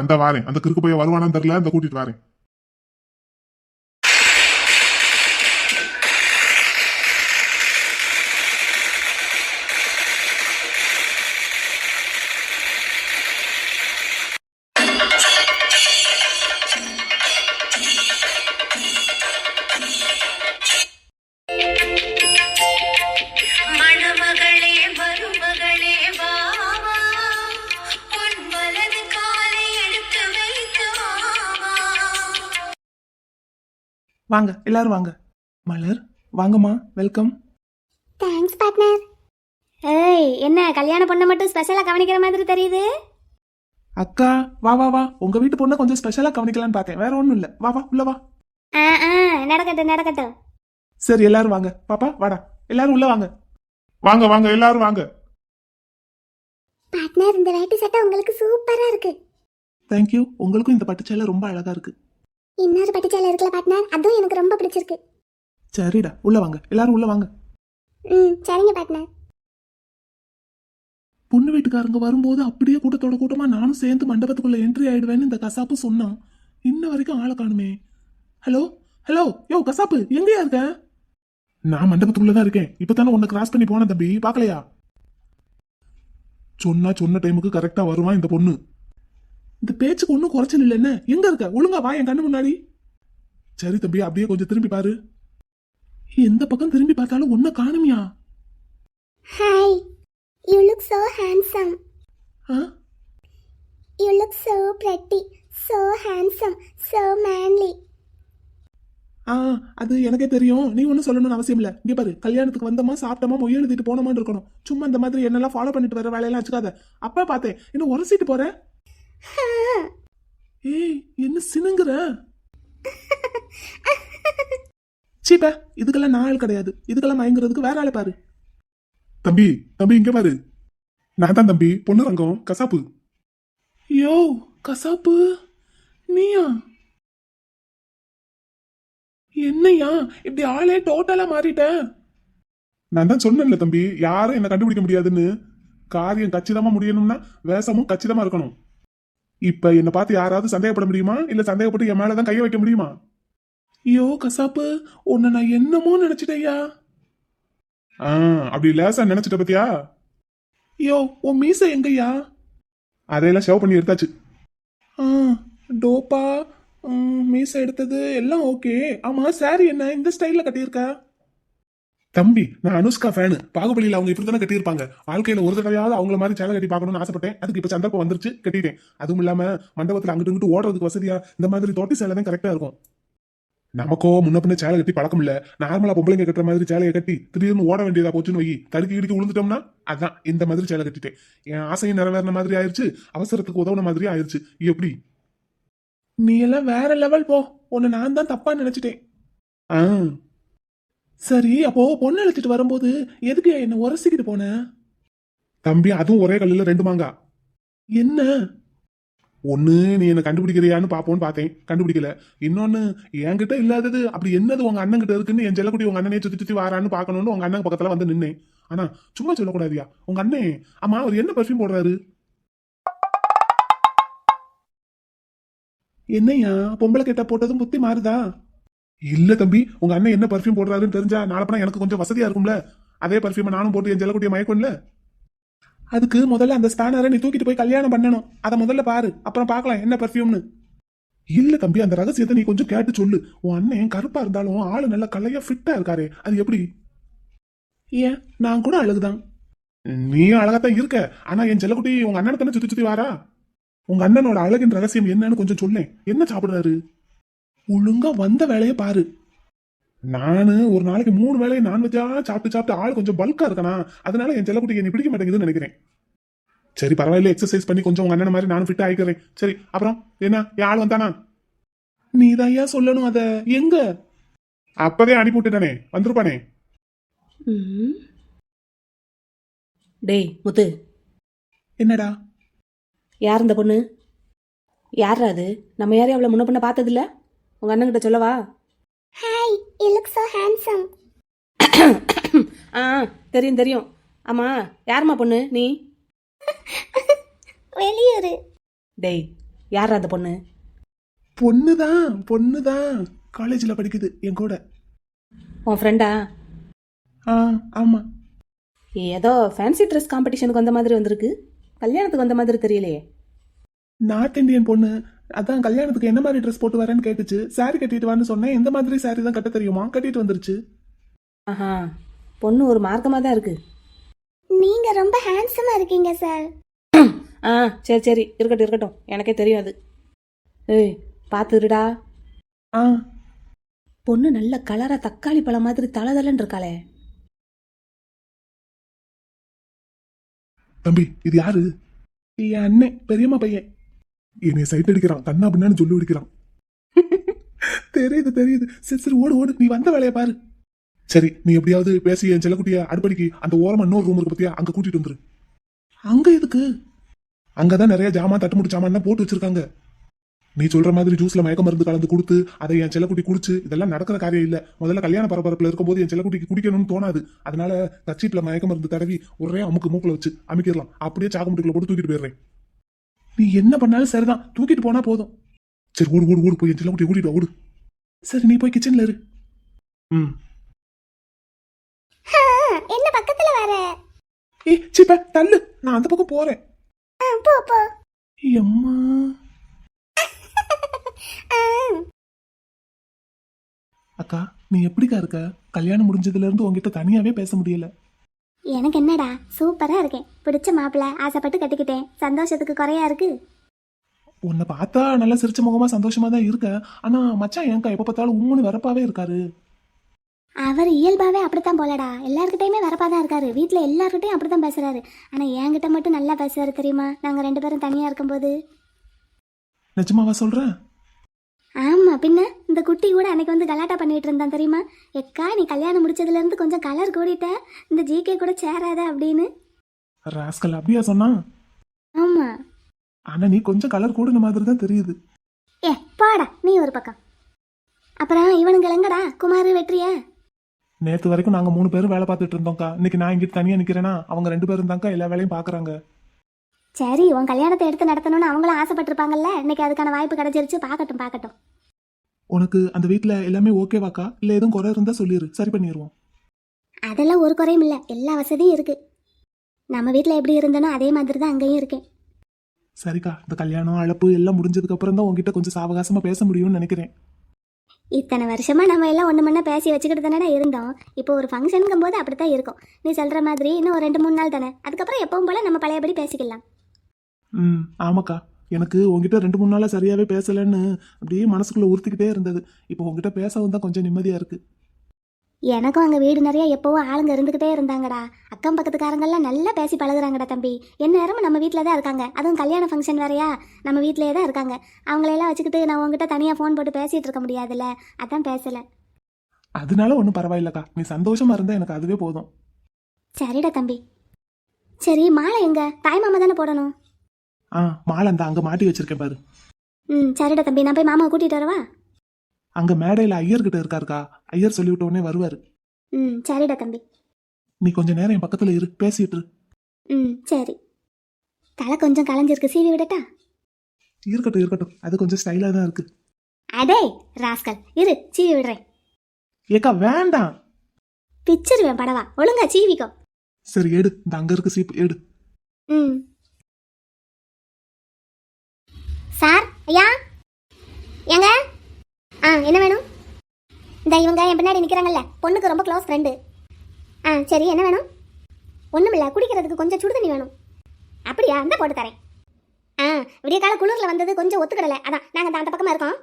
அந்த வாரேன், அந்த கிறுக்கு போய் வருவானான்னு தெரியல, அந்த கூட்டிட்டு வாரேன். வாங்க எல்லாரும் வாங்க. மலர் வாங்கம்மா, வெல்கம். Thanks partner. ஏய், என்ன கல்யாண பொண்ணை மட்டும் ஸ்பெஷலா கவனிக்கிற மாதிரி தெரியுது? அக்கா வா வா வா, உங்க வீட்டு பொண்ணை கொஞ்சம் ஸ்பெஷலா கவனிக்கலான்னு பார்த்தேன், வேற ஒண்ணும் இல்ல. வா வா, உள்ள வா. நடக்கட்டும் நடக்கட்டும். சரி எல்லாரும் வாங்க. பாப்பா வாடா, எல்லாரும் உள்ள வாங்க. வாங்க வாங்க எல்லாரும் வாங்க. பார்ட்னர், இந்த வேட்டி சட்டை உங்களுக்கு சூப்பரா இருக்கு. தேங்க்யூ. உங்களுக்கும் இந்த பட்டுச்சேலை ரொம்ப அழகா இருக்கு. இன்னொரு பட்டுச்சேலை இருக்குல்ல பார்ட்னர், அதுவும் எனக்கு ரொம்ப பிடிச்சிருக்கு. சரிடா, உள்ள வாங்க, எல்லாரும் உள்ள வாங்க. சரிங்க பார்ட்னர். பொண்ணு வீட்டுக்காரங்க வரும்போது அப்படியே கூட்டத்தோட கூட்டமா நானும் சேர்ந்து மண்டபத்துக்குள்ள என்ட்ரி ஆயிடுவேன்னு இந்த கசாப்பு சொன்னான். இன்ன வரைக்கும் ஆளை காணுமே. ஹலோ ஹலோ, யோ கசாப்பு, எங்கயா இருக்க? நான் மண்டபத்துக்குள்ளதான் இருக்கேன். இப்பதானே உன்னை கிராஸ் பண்ணி போன தம்பி, பாக்கலையா? சொன்ன டைமுக்கு கரெக்டா வருவான் இந்த பொண்ணு. இந்த பேச்சுக்கு ஒன்னும் குறைச்சல் இல்ல. என்ன எங்க இருக்க? ஒழுங்கா வா என் கண்ணு முன்னாடி. சரி தம்பி, அப்படியே கொஞ்சம் திரும்பி பாரு. எந்த பக்கம் திரும்பி பார்த்தாலும் ஒன்ன காணுமியா? Hi, you look so handsome. You look so pretty, so handsome, so manly. அது எனக்கே தெரியும், நீ ஒன்னும் சொல்லணும்னு அவசியம் இல்ல. இங்க பாரு, கல்யாணத்துக்கு வந்தமா, சாப்பிட்டமா, மொய் எழுதிட்டு போனமான்னு இருக்கணும். சும்மா இந்த மாதிரி என்னெல்லாம் ஃபாலோ பண்ணிட்டு வர வேலையெல்லாம் வச்சுக்காத. அப்பா பார்த்தேன், இன்னும் உரசிட்டு போற. ஏய், என்ன சினுங்குற? சீப்ப, இதுக்கெல்லாம் நான் ஆள் கிடையாது. இதுக்கெல்லாம் மயங்குறதுக்கு வேற ஆளை பாரு. தம்பி தம்பி, இங்க பாரு, நான் தான் தம்பி, பொண்ணு ரங்கம், கசாப்பு. யோ கசாப்பு, நீயா? என்னையா இப்படி ஆளே டோட்டலா மாறிட்ட? நான் தான் சொன்னேன்ல தம்பி, யாரும் என்ன கண்டுபிடிக்க முடியாதுன்னு. காரியம் கச்சிதமா முடியணும்னா வேஷமும் கச்சிதமா இருக்கணும். இப்ப என்ன பார்த்து யாராவது சந்தேகப்பட முடியுமா? இல்ல சந்தேகப்பட்டு என் மேலதான் கைய வைக்க முடியுமா? ஐயோ கசாப்பு, உன்னை நான் என்னமோ நினைச்சிட்டேயா. அப்படி லேசா நினைச்சிட்ட பத்தியா? ஐயோ உன் மீசை எங்கய்யா? அதையெல்லாம் ஷேவ் பண்ணி எடுத்தாச்சு. டோப்பா, மீசை எடுத்தது எல்லாம் ஓகே. ஆமா சாரி என்ன இந்த ஸ்டைல்ல கட்டியிருக்கா? தம்பி நான் அனுஷ்கா ஃபேனு. பாகுபலியில அவங்க இப்படி தானே கட்டியிருப்பாங்க. வாழ்க்கையில ஒரு தடவையாவது அவங்கள மாதிரி சேலை கட்டி பார்க்கணும்னு ஆசைப்பட்டேன். அதுக்கு இப்ப சந்தர்ப்பம் வந்துருச்சு, கட்டிட்டேன். அதுவும் இல்லாம மண்டபத்துல அங்கிட்டு இங்கிட்டு ஓடுறதுக்கு வசதியா இந்த மாதிரி தோட்டி சேலை தான் கரெக்டா இருக்கும். நமக்கோ முன்ன பின்ன சேலை கட்டி பழக்கம் இல்ல. நார்மலா பொம்பளைங்க கட்டுற மாதிரி சேலையை கட்டி திடீர்னு ஓட வேண்டியதா போச்சுன்னு வை, தடுக்கி இடுக்கி விழுந்துட்டோம்னா அதான் இந்த மாதிரி சேலை கட்டிட்டேன். என் ஆசையை நிறைவேறின மாதிரி ஆயிருச்சு, அவசரத்துக்கு உதவுன மாதிரி ஆயிருச்சு. எப்படி? நீ எல்லாம் வேற லெவல் போ. உன்னை நான் தான் தப்பா நினைச்சிட்டேன். சரி அப்போ பொண்ணு அழைச்சிட்டு வரும்போது எதுக்கு என்ன உரசிக்கிட்டு போன? தம்பி அதுவும் ஒரே கல்லுல ரெண்டு மாங்கா. என்ன? ஒண்ணு நீ என்ன கண்டுபிடிக்கிறியான்னு பாப்போன்னு பார்த்தேன், கண்டுபிடிக்கல. இன்னொன்னு என்கிட்ட இல்லாதது அப்படி என்னது உங்க அண்ணன் கிட்ட இருக்குன்னு என் செல்லக்குட்டி உங்க அண்ணனே சுத்தி சுத்தி வாரான்னு பாக்கணும்னு உங்க அண்ணன் பக்கத்துல வந்து நின்னேன். ஆனா சும்மா சொல்லக்கூடாதியா. உங்க அண்ணன் ஆமா அவர் என்ன பர்ஃபியூம் போடுறாரு? என்னையா பொம்பளை கிட்ட போட்டதும் புத்தி மாறுதா? இல்ல தம்பி, உங்க அண்ணன் என்ன பர்ஃபியூம் போடுறாருன்னு தெரிஞ்சா நாளப்பனா எனக்கு கொஞ்சம் வசதியா இருக்கும்ல. அதே பர்ஃபியூமை நானும் போட்டு என் செல்லக்குட்டியை மயக்கும்ல. அதுக்கு முதல்ல அந்த ஸ்பேனரை நீ தூக்கிட்டு போய் கல்யாணம் பண்ணணும். அதை முதல்ல பாரு, அப்புறம் பார்க்கலாம் என்ன பர்ஃபியூம்னு. இல்ல தம்பி, அந்த ரகசியத்தை நீ கொஞ்சம் கேட்டு சொல்லு. உன் அண்ணன் கருப்பா இருந்தாலும் ஆளு நல்ல கலையா ஃபிட்டா இருக்காரு, அது எப்படி? ஏன் நான் கூட அழகுதான். நீயும் அழகாத்தான் இருக்க. ஆனா என் செல்லக்குட்டி உங்க அண்ணனை தானே சுத்தி சுத்தி வாரா. உங்க அண்ணனோட அழகின் ரகசியம் என்னன்னு கொஞ்சம் சொல்லேன். என்ன சாப்பிடுறாரு? ஒழுங்கா வந்த வேலையை பாரு. நானு ஒரு நாளைக்கு 3 வேளையை நான்வெஜ்ஜா சாப்பிட்டு சாப்பிட்டு ஆள் கொஞ்சம் பல்கா இருக்கனா, அதனால என் செல்லக்குட்டிக்கு நீ பிடிக்க மாட்டேங்குதுன்னு நினைக்கிறேன். சரி பரவாயில்ல, எக்ஸசைஸ் பண்ணி கொஞ்சம் உங்க அண்ணன் மாதிரி நானும் ஃபிட் ஆயிக்கிறேன். சரி அப்புறம் என்ன, ஆள் வந்தானா? நீ தான் ஏன் சொல்லணும் அத? எங்க? அப்பவே அனுப்பி விட்டுட்டானே, வந்துருப்பானே. டேய் முத்து, என்னடா? யார் இந்த பொண்ணு? யாரா அது? நம்ம யாரையும் அவளை முன்ன பண்ண பார்த்ததில்ல. உங்க அண்ணன் கிட்ட சொல்லவா? Hi, you look so handsome. தெரியும் தெரியும். ஆமா யாரும்மா பொண்ணு நீ? வெளியூர். டேய் யாரா அந்த பொண்ணு? பொண்ணுதான் காலேஜ்ல படிக்குது என் கூட. உன் ஃப்ரெண்டா? ஆமா. ஏதோ ஃபேன்சி ட்ரெஸ் காம்படிஷனுக்கு வந்த மாதிரி வந்திருக்கு, கல்யாணத்துக்கு வந்த மாதிரி தெரியலையே. நார்த் இந்தியன் பொண்ணு, அதான் கல்யாணத்துக்கு என்ன மாதிரி ட்ரெஸ் போட்டு வரேன்னு கேட்டுச்சு. சாரி கட்டிட்டு வான்னு சொன்னேன். எந்த மாதிரி சாரி தான் கட்ட தெரியுமா, கட்டிட்டு வந்துருச்சு. ஆஹா, பொண்ணு ஒரு மார்க்கமா தான் இருக்கு. நீங்க ரொம்ப ஹேண்ட்ஸமா இருக்கீங்க சார். சரி சரி இருக்கட்டும் இருக்கட்டும், எனக்கே தெரியும் அது. ஏய் பாத்துருடா. பொண்ணு நல்ல கலரா தக்காளி பழம் மாதிரி தளதளன்னு இருக்காளே. தம்பி இது யாரு? என் அண்ணன், பெரியம்மா பையன். என்னை சைட் அடிக்கிறான், கண்ணா பின்னான்னு சொல்லி அடிக்கிறான். தெரியுது. சரி ஓடு, நீ வந்த வேலையை பாரு. சரி நீ எப்படியாவது பேசி என் செல்லக்குட்டிய அடுப்படிக்கு அந்த ஓரமா இன்னொரு ரூம் இருக்கு பத்தியா, அங்க கூட்டிட்டு வந்துரு. அங்க எதுக்கு? அங்கதான் நிறைய ஜாமான் தட்டுமுட்டு சாமான் போட்டு வச்சிருக்காங்க. நீ சொல்ற மாதிரி ஜூஸ்ல மயக்க மருந்து கலந்து கொடுத்து அதை என் செல்லக்குட்டி குடிச்சு இதெல்லாம் நடக்கிற காரியம் இல்ல. முதல்ல கல்யாண பரபரப்புல இருக்கும்போது என் செல்லக்குட்டிக்கு குடிக்கணும்னு தோணாது. அதனால கச்சீட்ல மயக்க மருந்து தடவி ஒரே அமுக்கு மூக்குல வச்சு அமைக்கிடலாம். அப்படியே சாக்குமுட்டுக்குள்ள போட்டு தூக்கிட்டு போயிடுறேன். நீ என்ன பண்ணாலும் சரிதான், தூக்கிட்டு போனா போதும். சரி ஓடு போய் என் செல்லக்குட்டியை கூட்டிட்டு ஓடு. சரி நீ போய் கிச்சன்ல இரு. என்ன பக்கத்துல வர? சிப்ப தள்ளு, நான் அந்த பக்கம் போறேன். போ. அம்மா அக்கா நீ எப்படிக்கா இருக்க? கல்யாணம் முடிஞ்சதுல இருந்து உங்ககிட்ட தனியாவே பேச முடியல. எனக்கு என்னடா, சூப்பரா இருக்கேன். பிடிச்ச மாப்பிள்ள, ஆசைப்பட்டு கட்டிக்கிட்டேன். சந்தோஷத்துக்கு குறையா இருக்கு? உன்னை பார்த்தா நல்லா சிரிச்ச முகமா சந்தோஷமா தான் இருக்க. ஆனா மச்சான் ஏன்க்கா எப்ப பார்த்தாலும் உம்முன்னு வரப்பாவே இருக்காரு? அவர் இயல்பாவே அப்படித்தான் போலடா. எல்லார்கிட்டயுமே வரப்பாதான் இருக்காரு. வீட்டுல எல்லார்கிட்டையும் அப்படித்தான் பேசுறாரு. ஆனா என்கிட்ட மட்டும் நல்லா பேசுறாரு தெரியுமா, நாங்க 2 பேரும் தனியா இருக்கும்போது. நிஜமாவா சொல்ற? ஆமா பின்ன, இந்த குட்டி கூட அன்னைக்கு வந்து கலாட்டா பண்ணிட்டு இருந்தான் தெரியுமா. எக்கா நீ கல்யாணம் முடிச்சதுல இருந்து கொஞ்சம் கலர் கூடிட்ட, இந்த ஜிகே கூட சேராத அப்படின்னு. ராஸ்கல் அப்படியா சொன்னா? ஆமா. ஆனா நீ கொஞ்சம் கலர் கூடுன மாதிரி தான் தெரியுது. பாடா நீ ஒரு பக்கம். அப்புறம் இவனுங்க எங்கடா, குமாரு வெற்றியா? நேத்து வரைக்கும் நாங்க 3 பேரும் வேலை பார்த்துட்டு இருந்தோம்க்கா. இன்னைக்கு நான் இங்கிட்டு தனியா நிக்கிறேன்னா அவங்க 2 பேரும் தான்க்கா எல்லா வேலையும் பாக்குறாங்க. சரி, உன் கல்யாணத்தை எடுத்து நடத்தணும்னு அவங்களும் ஆசைப்பட்டிருப்பாங்கல்ல. இன்னைக்கு அதுக்கான வாய்ப்பு கிடைச்சிருச்சு. பார்க்கட்டும் பார்க்கட்டும். உனக்கு அந்த வீட்ல எல்லாமே ஓகேவாக்கா? இல்ல எதுவும் குறை இருந்தா சொல்லிடு, சரி பண்ணிடுவோம். அதெல்லாம் ஒரு குறையும் இல்லை, எல்லா வசதியும் இருக்கு. நம்ம வீட்டில் எப்படி இருந்தனோ அதே மாதிரி தான் அங்கேயும் இருக்கேன். சரிக்கா, இந்த கல்யாணம் அழைப்பு எல்லாம் முடிஞ்சதுக்கு அப்புறம் தான் உங்ககிட்ட கொஞ்சம் சாவகாசமா பேச முடியும்னு நினைக்கிறேன். இத்தனை வருஷமா நம்ம எல்லாம் ஒன்று மண்ணா பேசி வச்சுக்கிட்டு தானே இருந்தோம். இப்போ ஒரு ஃபங்க்ஷனுங்கும் போது அப்படித்தான் இருக்கும். நீ சொல்ற மாதிரி இன்னும் ஒரு 2-3 நாள் தானே, அதுக்கப்புறம் எப்பவும் போல நம்ம பழையபடி பேசிக்கலாம். ஆமாக்கா, எனக்கு உங்ககிட்ட 2-3 நாளா சரியாவே பேசலன்னு அப்படியே மனசுக்குள்ள உறுத்திக்கிட்டே இருந்தது. இப்போ உங்ககிட்ட பேசவும் தான் கொஞ்சம் நிம்மதியா இருக்கு. எனக்கும் அங்கே வீடு நிறைய எப்போவும் ஆளுங்க இருந்துக்கிட்டே இருந்தாங்கடா. அக்கம் பக்கத்துக்காரங்கெல்லாம் நல்லா பேசி பழகுறாங்கடா தம்பி. என்ன நேரமும் நம்ம வீட்டில் தான் இருக்காங்க. அதுவும் கல்யாண ஃபங்க்ஷன் வேறையா, நம்ம வீட்டிலேயே தான் இருக்காங்க. அவங்களையெல்லாம் வச்சுக்கிட்டு நான் உங்ககிட்ட தனியாக ஃபோன் போட்டு பேசிகிட்டு இருக்க முடியாதுல்ல, அதான் பேசலை. அதனால ஒன்றும் பரவாயில்லக்கா, நீ சந்தோஷமா இருந்தா எனக்கு அதுவே போதும். சரிடா தம்பி. சரி, மாலை எங்க? தாய் மாமா தானே போடணும். மாலை அந்த அங்க மாட்டி வச்சிருக்கேன் பாரு. சரிடா தம்பி, நான் போய் மாமாவை கூட்டிகிட்டு வரவா? அங்க மேடையில ஐயர்கிட்ட இருக்காருக்கா, ஐயர் சொல்லிவிட்ட உடனே வருவாரு. சரிடா தம்பி. நீ கொஞ்ச நேரம் என் பக்கத்துல இரு, பேசிட்டு இரு. சரி. தலை கொஞ்சம் கலைஞ்சிருக்கு, சீவி விடட்டா? இருக்கட்டும் இருக்கட்டும், அது கொஞ்சம் ஸ்டைலா தான் இருக்கு. அடே ராஸ்கல், இரு சீவி விடுறேன். ஏக்கா வேண்டாம், பிச்சிருவேன் படவா, ஒழுங்கா சீவிக்கோ. சரி எடு, இந்த அங்க இருக்கு சீப்பு எடு. சார், ஐயா, ஏங்க? என்ன வேணும்? இந்த இவங்க என் பின்னாடி நிற்கிறாங்கல்ல, பொண்ணுக்கு ரொம்ப க்ளோஸ் ஃப்ரெண்டு. சரி, என்ன வேணும்? ஒன்றும் இல்லை, குடிக்கிறதுக்கு கொஞ்சம் சுடு தண்ணி வேணும். அப்படியா? அந்த போட்டு தரேன். விடிய கால குளிரில் வந்தது கொஞ்சம் ஒத்துக்கிடலை, அதான் நாங்கள் அந்த பக்கமாக இருக்கோம்.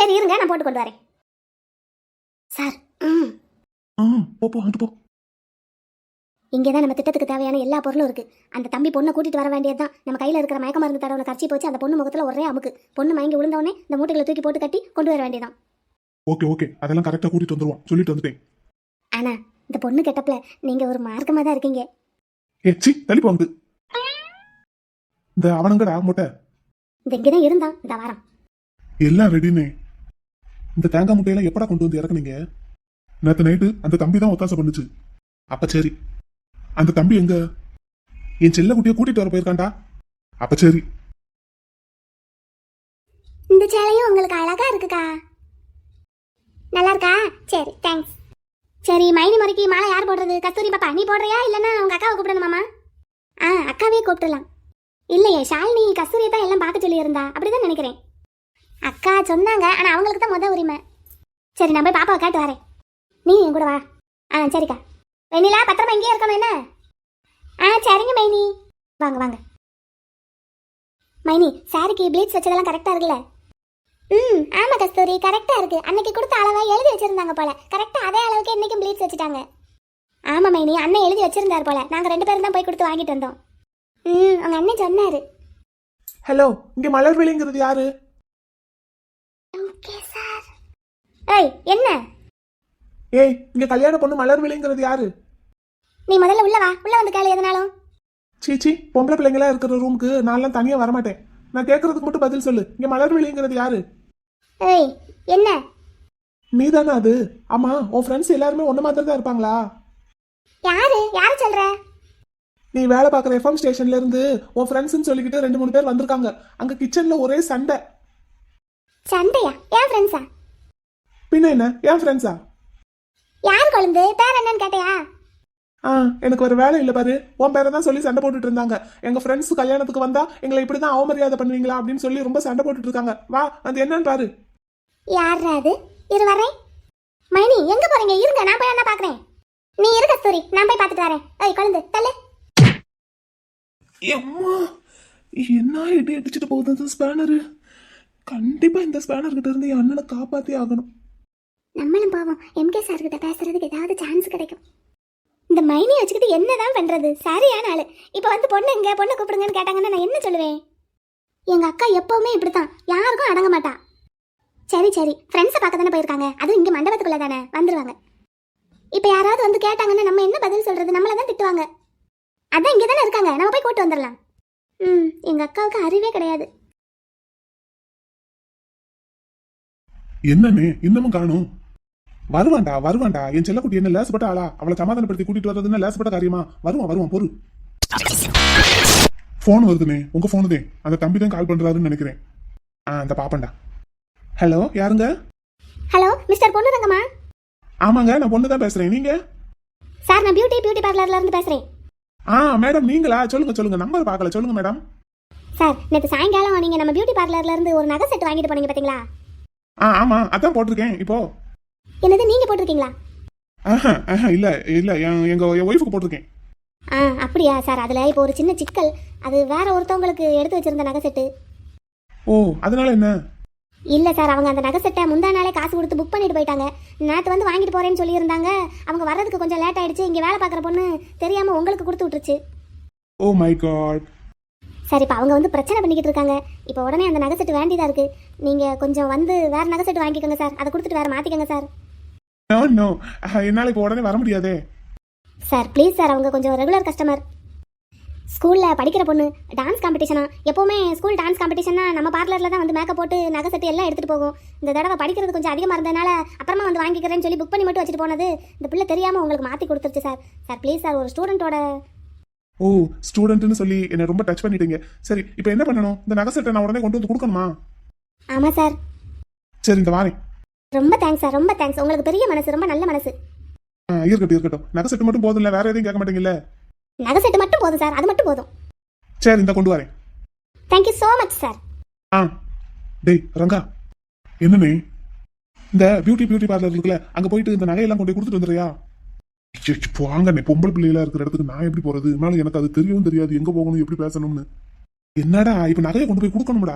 சரி இருங்க, நான் போட்டு கொண்டு வரேன். சார், போ அங்கிட்டு போ. இங்கே தான் நம்ம திட்டத்துக்கு தேவையான எல்லா பொருளும் இருக்குது. அந்த தம்பி பொண்ணை கூட்டிகிட்டு வர வேண்டியது தான். நம்ம கையில் இருக்கிற மயக்க மருந்து தடவை கரைச்சி போச்சு, அந்த பொண்ணு முகத்தில் ஒரே அமுக்கு. பொண்ணு மயங்கி விழுந்தவொடனே இந்த மூட்டைகளை தூக்கி போட்டு கட்டி கொண்டு வர வேண்டியதான். ஓகே, அதெல்லாம் கரெக்டாக கூட்டிட்டு வந்துருவோம், சொல்லிட்டு வந்துட்டேன். ஆனா இந்த பொண்ணு கெட்டப்ல நீங்கள் ஒரு மார்க்கமாக தான் இருக்கீங்க. தள்ளி போங்க. இந்த அவனங்கடா முட்டை இந்த இங்கே தான் இருந்தான் இந்த வாரம். எல்லாம் ரெடினே. இந்த தேங்காய் முட்டையெல்லாம் எப்படா கொண்டு வந்து இறக்குனீங்க? நேற்று நைட்டு அந்த தம்பி தான் ஒத்தாசை பண்ணுச்சு. அப்ப சரி, அந்த தம்பி எங்க? என் செல்ல குட்டியை கூட்டிட்டு வர போயிருக்காண்டா. அப்ப சரி. இந்த சேலையும் உங்களுக்கு அழகா இருக்குக்கா. நல்லா இருக்கா? சரி, தேங்க்ஸ். சரி, மைனி முறைக்கு மாலை யார் போடுறது? கஸ்தூரி பாப்பா நீ போடுறியா, இல்லைன்னா உங்க அக்காவை கூப்பிடணுமாமா? அக்காவே கூப்பிடலாம். இல்லையே, ஷாலினி கஸ்தூரியை தான் எல்லாம் பார்க்க சொல்லி இருந்தா, அப்படிதான் நினைக்கிறேன். அக்கா சொன்னாங்க, ஆனா அவங்களுக்கு தான் முத உரிமை. சரி, நான் போய் பாப்பாவை கேட்டு வரேன். நீ என் கூட வா. சரிக்கா. வெண்ணிலா, பத்திரமா இங்கேயே இருக்கணும் என்ன? சரிங்க மைனி. வாங்க. மைனி, சாரிக்கு ப்ளீச் வச்சதெல்லாம் கரெக்டாக இருக்குல்ல? ஆமாம் கஸ்தூரி, கரெக்டாக இருக்குது. அன்னைக்கு கொடுத்த அளவை எழுதி வச்சுருந்தாங்க போல, கரெக்டாக அதே அளவுக்கு இன்றைக்கும் ப்ளீச் வச்சுட்டாங்க. ஆமாம் மைனி, அண்ணன் எழுதி வச்சுருந்தார் போல. நாங்கள் 2 பேரும் தான் போய் கொடுத்து வாங்கிட்டு வந்தோம். உங்கள் அண்ணன் சொன்னார். ஹலோ, இங்கே மலர்விழிங்கிறது யாரு? Okay sir. என்ன? இங்க கல்யாண பொண்ணு மலர்விழிங்கிறது யாரு? நீ முதல்ல உள்ள வா, உள்ள வந்து கேளு எதனாலும். சீச்சி, பொம்பளை பிள்ளைங்களா இருக்கிற ரூமுக்கு நான்லாம் தனியா வரமாட்டேன். நான் கேட்கறதுக்கு மட்டும் பதில் சொல்லு. இங்க மலர்விழிங்கிறது யாரு? என்ன? நீ தானே அது? ஆமா, உன் ஃப்ரெண்ட்ஸ் எல்லாருமே ஒன்ன மாதிரி தான் இருப்பாங்களா? யாரு சொல்ற? நீ வேலை பார்க்குற எஃப்எம் ஸ்டேஷன்ல இருந்து உன் ஃப்ரெண்ட்ஸ்னு சொல்லிக்கிட்டு 2-3 பேர் வந்திருக்காங்க. அங்க கிச்சன்ல ஒரே சண்டை. சண்டையா? என் ஃப்ரெண்ட்ஸா? பின்ன என்ன, என் ஃப்ரெண்ட்ஸா? யார் கொழுந்து? பேர் என்னன்னு கேட்டியா? எனக்கு ஒரு வேலை இல்லை பாரு, உன் பேரை தான் சொல்லி சண்டை போட்டுட்டு இருந்தாங்க. எங்க ஃப்ரெண்ட்ஸ் கல்யாணத்துக்கு வந்தா எங்களை இப்படிதான் அவமரியாதை பண்ணுவீங்களா அப்படின்னு சொல்லி ரொம்ப சண்டை போட்டுட்டு இருக்காங்க. வா, அது என்னன்னு பாரு. யாரா அது? இரு வரேன். மைனி, எங்க போறீங்க? இருங்க, நான் போய் என்ன பாக்குறேன். நீ இரு கஸ்தூரி, நான் போய் பார்த்துட்டு வரேன். கொழுந்து தள்ளு. என்ன இடி அடிச்சுட்டு போகுது இந்த ஸ்பேனரு. கண்டிப்பா இந்த ஸ்பேனர் கிட்ட இருந்து என் அண்ணனை காப்பாத்தி ஆகணும். நம்மளும் பாவம் எம்கே சார் கிட்ட பேசுறதுக்கு ஏதாவது சான்ஸ் கிடைக்கும். இந்த மைனி வச்சுக்கிட்டு என்னதான் பண்றது? சரியான ஆளு. இப்ப வந்து பொண்ணு எங்க, பொண்ணை கூப்பிடுங்கன்னு கேட்டாங்கன்னா நான் என்ன சொல்லுவேன்? எங்க அக்கா எப்பவுமே இப்படித்தான், யாருக்கும் அடங்க மாட்டா. சரி ஃப்ரெண்ட்ஸை பார்க்க தானே போயிருக்காங்க, அதுவும் இங்க மண்டபத்துக்குள்ள தானே, வந்துருவாங்க. இப்ப யாராவது வந்து கேட்டாங்கன்னா நம்ம என்ன பதில் சொல்றது? நம்மள தான் திட்டுவாங்க. அதான் இங்க தானே இருக்காங்க, நம்ம போய் கூட்டு வந்துடலாம். எங்க அக்காவுக்கு அறிவே கிடையாது. என்னன்னு இன்னமும் காணும்? வருவான்டா வருவான்டா, என் செல்லக்குட்டி என்ன லேசுப்பட்ட ஆளா? அவளை சமாதானப்படுத்தி கூட்டிட்டு வர்றதுன்னு லேசுப்பட்ட காரியமா? வருவான் வருவான் பொறு. போன் வருதுனே, உங்க போனுதே. அந்த தம்பி தான் கால் பண்றாருன்னு நினைக்கிறேன். அந்த பாப்பண்டா. ஹலோ, யாருங்க? ஹலோ மிஸ்டர் பொண்ணுரங்கம்மா. ஆமாங்க, நான் பொண்ணு தான் பேசுறேன். நீங்க? சார் நான் பியூட்டி பார்லர்ல இருந்து பேசுறேன். மேடம் நீங்களா? சொல்லுங்க சொல்லுங்க, நம்பர் பார்க்கல, சொல்லுங்க மேடம். சார் நேற்று சாயங்காலம் நீங்க நம்ம பியூட்டி பார்லர்ல இருந்து ஒரு நகை செட் வாங்கிட்டு போனீங்க பாத்தீங்களா? ஆமா, அதான் போட்டிருக்கேன் இப்போ. என்னது, நீங்க போட்டிருக்கீங்களா? இல்ல இல்ல, என் ஒய்ஃபுக்கு போட்டிருக்கேன். அப்படியா சார்? அதுல இப்போ ஒரு சின்ன சிக்கல். அது வேற ஒருத்தவங்களுக்கு எடுத்து வச்சிருந்த நகை செட்டு. ஓ, அதனால என்ன? இல்ல சார், அவங்க அந்த நகை செட்டை முந்தா நாளே காசு கொடுத்து புக் பண்ணிட்டு போயிட்டாங்க. நேற்று வந்து வாங்கிட்டு போறேன்னு சொல்லியிருந்தாங்க. அவங்க வர்றதுக்கு கொஞ்சம் லேட் ஆயிடுச்சு. இங்க வேலை பார்க்குற பொண்ணு தெரியாம உங்களுக்கு கொடுத்து விட்டுருச்சு. Oh my God. சார் இப்போ அவங்க வந்து பிரச்சனை பண்ணிக்கிட்டு இருக்காங்க. இப்போ உடனே அந்த நகை செட்டு வேண்டியதா இருக்கு. நீங்க கொஞ்சம் வந்து வேற நகை செட்டு வாங்கிக்கோங்க சார். அதை கொடுத்துட்டு வேற மாத்திக்கோங்க சார். நோ, என்னால இப்போ உடனே வர முடியாதே. சார் ப்ளீஸ் சார், அவங்க கொஞ்சம் ரெகுலர் கஸ்டமர். ஸ்கூலில் படிக்கிற பொண்ணு, டான்ஸ் காம்படிஷனா? எப்போவுமே ஸ்கூல் டான்ஸ் காம்படிஷன்னா நம்ம பார்லரில் தான் வந்து மேக்கப் போட்டு நகை செட்டு எல்லாம் எடுத்துகிட்டு போகும். இந்த தடவை படிக்கிறது கொஞ்சம் அதிகமாக இருந்ததுனால அப்புறமா வந்து வாங்கிக்கிறேன்னு சொல்லி புக் பண்ணி மட்டும் வச்சுட்டு போனது இந்த பிள்ளை தெரியாமல் உங்களுக்கு மாற்றி கொடுத்துருச்சு சார். சார் ப்ளீஸ் சார், ஒரு ஸ்டூடெண்ட்டோட. ஓ, ஸ்டூடெண்ட்னு சொல்லி என்னை ரொம்ப டச் பண்ணிட்டீங்க. சரி, இப்போ என்ன பண்ணணும்? இந்த நகை செட்டை நான் உடனே கொண்டு வந்து கொடுக்கணுமா? ஆமாம் சார். சரி, இந்த வாரேன். ரொம்ப தேங்க்ஸ் சார், ரொம்ப தேங்க்ஸ். உங்களுக்கு பெரிய மனசு, ரொம்ப நல்ல மனசு. இருக்கட்டும். நகை செட்டு மட்டும் போதும், இல்லை வேற எதையும் கேட்க மாட்டீங்கல்ல? நகை செட்டு மட்டும் போதும் சார், அது மட்டும் போதும். சரி, இந்த கொண்டு வரேன். Thank you so much sir. டேய் ரங்கா, என்னன்னு இந்த பியூட்டி பார்லர் இருக்குல்ல, அங்க போயிட்டு இந்த நகையெல்லாம் கொண்டு போய் கொடுத்துட்டு வந்துடுறியா? வாங்கண்ணே, பொம்பளை பிள்ளைகளா இருக்கிற இடத்துக்கு நான் எப்படி போறது? இருந்தாலும் எனக்கு அது தெரியவும் தெரியாது, எங்க போகணும், எப்படி பேசணும்னு. என்னடா இப்ப நகையை கொண்டு போய் கொடுக்கணும்டா?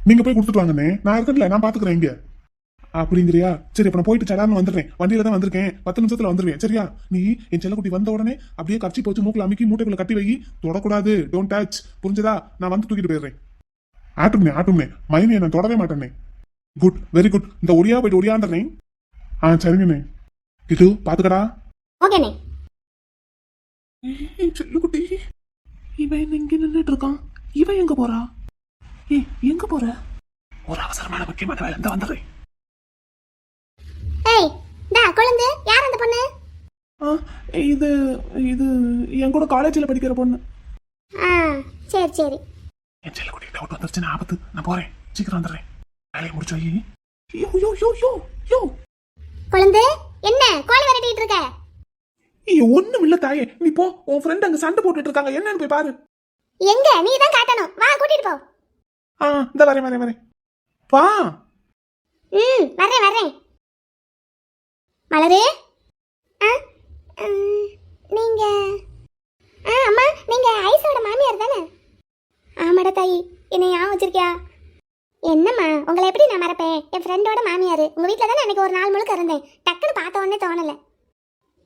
நீங்க போய் கொடுத்துட்டு வாங்கண்ணே, நான் இருக்கல, நான் பாத்துக்கிறேன் இங்க. அப்படிங்கிறியா? சரி, இப்ப நான் போயிட்டு சடான்னு வந்துடுறேன். வண்டியில தான் வந்திருக்கேன், 10 நிமிஷத்துல வந்துருவேன். சரியா? நீ என் செல்லக்குட்டி வந்த உடனே அப்படியே கட்சி போச்சு மூக்குல அமுக்கி மூட்டைக்குள்ள கட்டி வை. தொடக்கூடாது, டோன்ட் டச். புரிஞ்சதா? நான் வந்து தூக்கிட்டு போயிடுறேன். ஆட்டும்னே மைனி, நான் தொடவே மாட்டேனே. Good, very good. இந்த ஒடியா போயிட்டு ஒடியான்றேன். சரிங்கண்ணே. இது பாத்துக்கடா. ஓகேண்ணே. செல்லுக்குட்டி, இவன் எங்க நின்றுட்டு இருக்கான்? இவன் எங்க போறா? எங்க போற? ஒரு அவசரமான முக்கியமான வேலை, இந்த வந்துடுறேன். ஏய் டா குழந்தை, யார் அந்த பொண்ணு? இது இது என் கூட காலேஜில் படிக்கிற பொண்ணு. சரி. என் செல்லக்குட்டி டவுட் வந்துருச்சு, நான் ஆபத்து. நான் போறேன், சீக்கிரம் வந்துடுறேன். வேலையை முடிச்சு வை. யோ குழந்தை, என்ன கோழி விரட்டிட்டு இருக்க? ஒண்ணும் இல்ல தாயே, நீ போ. உன் ஃப்ரெண்ட் அங்க சண்டை போட்டுட்டு இருக்காங்க, என்னன்னு போய் பாரு. எங்க? நீ தான் காட்டணும். வா, கூட்டிட்டு போ. இந்த வரேன். வா. வரேன். மலரே, நீங்க அம்மா, நீங்க ஐஸோட மாமியார் தானே? ஆமாடா தாயி, என்னை ஞாபகம் வச்சிருக்கியா? என்னம்மா, உங்களை எப்படி நான் மறப்பேன்? என் ஃப்ரெண்டோட மாமியார். உங்க வீட்டில் தானே அன்னைக்கு ஒரு நாள் முழுக்க இருந்தேன். டக்குன்னு பார்த்த உடனே தோணலை.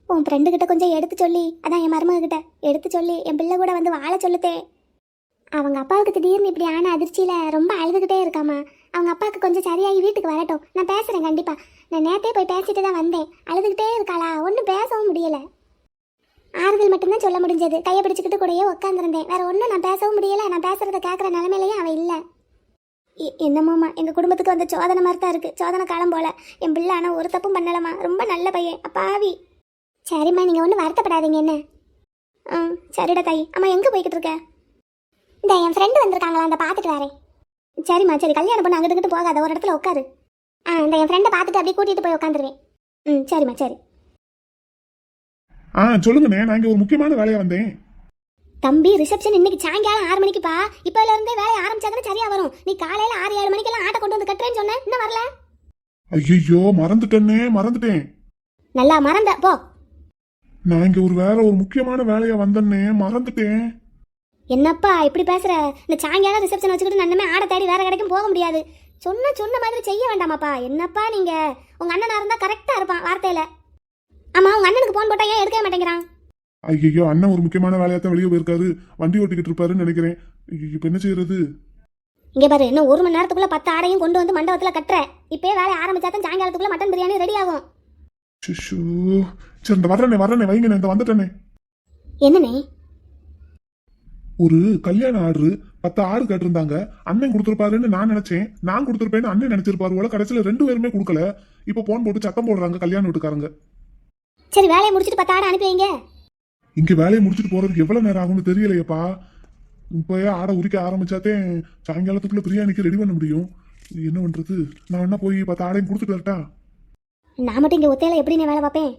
உன் ஃப்ரெண்டு கிட்ட கொஞ்சம் எடுத்து சொல்லி, அதான் என் மருமக கிட்ட எடுத்து சொல்லி என் பிள்ளை கூட வந்து வாழ சொல்லுத்தே. அவங்க அப்பாவுக்கு திடீர்னு இப்படி ஆன அதிர்ச்சியில ரொம்ப அழுதுகிட்டே இருக்காமா. அவங்க அப்பாவுக்கு கொஞ்சம் சரியாகி வீட்டுக்கு வரட்டும், நான் பேசுறேன் கண்டிப்பா. நான் நேத்தே போய் பேசிட்டு தான் வந்தேன். அழுதுகிட்டே இருக்காளா, ஒன்றும் பேசவும் முடியல. ஆறுதல் மட்டும்தான் சொல்ல முடிஞ்சது. கையை பிடிச்சிக்கிட்டு கூடயே உட்காந்துருந்தேன். வேற ஒன்றும் நான் பேசவும் முடியல. நான் பேசுறத கேட்குற நிலைமையிலையும் அவன் இல்லை. என்னமாம்மா, எங்கள் குடும்பத்துக்கு வந்த சோதனை மாதிரி தான் இருக்குது. சோதனை காலம் போல. என் பிள்ளை ஆனால் ஒரு தப்பும் பண்ணலம்மா. ரொம்ப நல்ல பையன், அப்பாவி. சரிம்மா, நீங்கள் ஒன்றும் வருத்தப்படாதீங்க என்ன? சரிடா தாய். அம்மா எங்கே போய்கிட்டு இருக்க? இந்த என் ஃப்ரெண்டு வந்திருக்காங்களா, அந்த பார்த்துட்டு வரேன். சரிம்மா, சரி. கல்யாணம் பண்ண அங்கிட்டு போகாத, ஒரு இடத்துல உட்காரு. இந்த என் ஃப்ரெண்டை பார்த்துட்டு அப்படியே கூட்டிகிட்டு போய் உட்காந்துருவேன். சரிம்மா, சரி. சொல்லுங்கண்ணே, நான் இங்கே ஒரு முக்கியமான வேலையாக வந்தேன். தம்பி, ரிசப்ஷன் இன்னைக்கு சாயங்காலம் 6 மணிக்குப்பா. இப்போல இருந்தே வேலையை ஆரம்பிச்சாதானே சரியா வரும். நீ காலையில 6-7 மணிக்கெல்லாம் ஆட்டை கொண்டு வந்து கட்டுறேன்னு சொன்ன, இன்னும் வரல. ஐயோ, மறந்துட்டேன். நல்லா மறந்த போ. நான் இங்க வேற ஒரு முக்கியமான வேலையா வந்தேன்னே, மறந்துட்டேன். என்னப்பா இப்படி பேசுற? இந்த சாயங்காலம் ரிசப்ஷன் வச்சுக்கிட்டு நன்னமே ஆடை தேடி வேற கடைக்கும் போக முடியாது. சொன்ன மாதிரி செய்ய வேண்டாமாப்பா. என்னப்பா நீங்க? உங்க அண்ணனா இருந்தா கரெக்டா இருப்பான் வார்த்தையில. ஆமா, உங்க அண்ணனுக்கு போன் போட்டா ஏன் எடுக்கவே மாட்டேங்கிறான்? ஐயோ, அண்ணன் ஒரு முக்கியமான வேலையாத்தான் வெளியே போயிருக்காரு. வண்டி ஓட்டிக்கிட்டு இருப்பாருன்னு நினைக்கிறேன். இப்ப என்ன செய்யறது? இங்க பாரு, இன்னும் 1 மணி நேரத்துக்குள்ள 10 ஆடையும் கொண்டு வந்து மண்டபத்துல கட்டுற. இப்பவே வேலை ஆரம்பிச்சாதான் சாயங்காலத்துக்குள்ள மட்டன் பிரியாணி ரெடி ஆகும். சரி, இந்த வரேனே, வைங்க, இந்த வந்துட்டேனே. என்னனே? ஒரு கல்யாண ஆர்டர் 10 ஆடு கேட்டிருந்தாங்க. அண்ணன் கொடுத்துருப்பாருன்னு நான் நினைச்சேன். நான் கொடுத்துருப்பேன்னு அண்ணன் நினைச்சிருப்பாரு போல. கடைசியில 2 பேருமே கொடுக்கல. இப்ப போன் போட்டு சத்தம் போடுறாங்க கல்யாண வீட்டுக்காரங்க. சரி வேலையை முடிச்சிட்டு 10 ஆடு அனுப்பி வைங்க. இங்க வேலையை முடிச்சுட்டு போறதுக்கு எவ்வளவு நேரம் ஆகும்னு தெரியலையப்பா. இப்பயே ஆடை உரிக்க ஆரம்பிச்சாத்தே சாயங்காலத்துக்குள்ள பிரியாணிக்கு ரெடி பண்ண முடியும். என்ன பண்றது? நான் வேணா போய் 10 ஆடையும் கொடுத்துட்டு வரட்டா? நான் மட்டும் இங்க ஒத்தையில எப்படி நான் வேலை பார்ப்பேன்?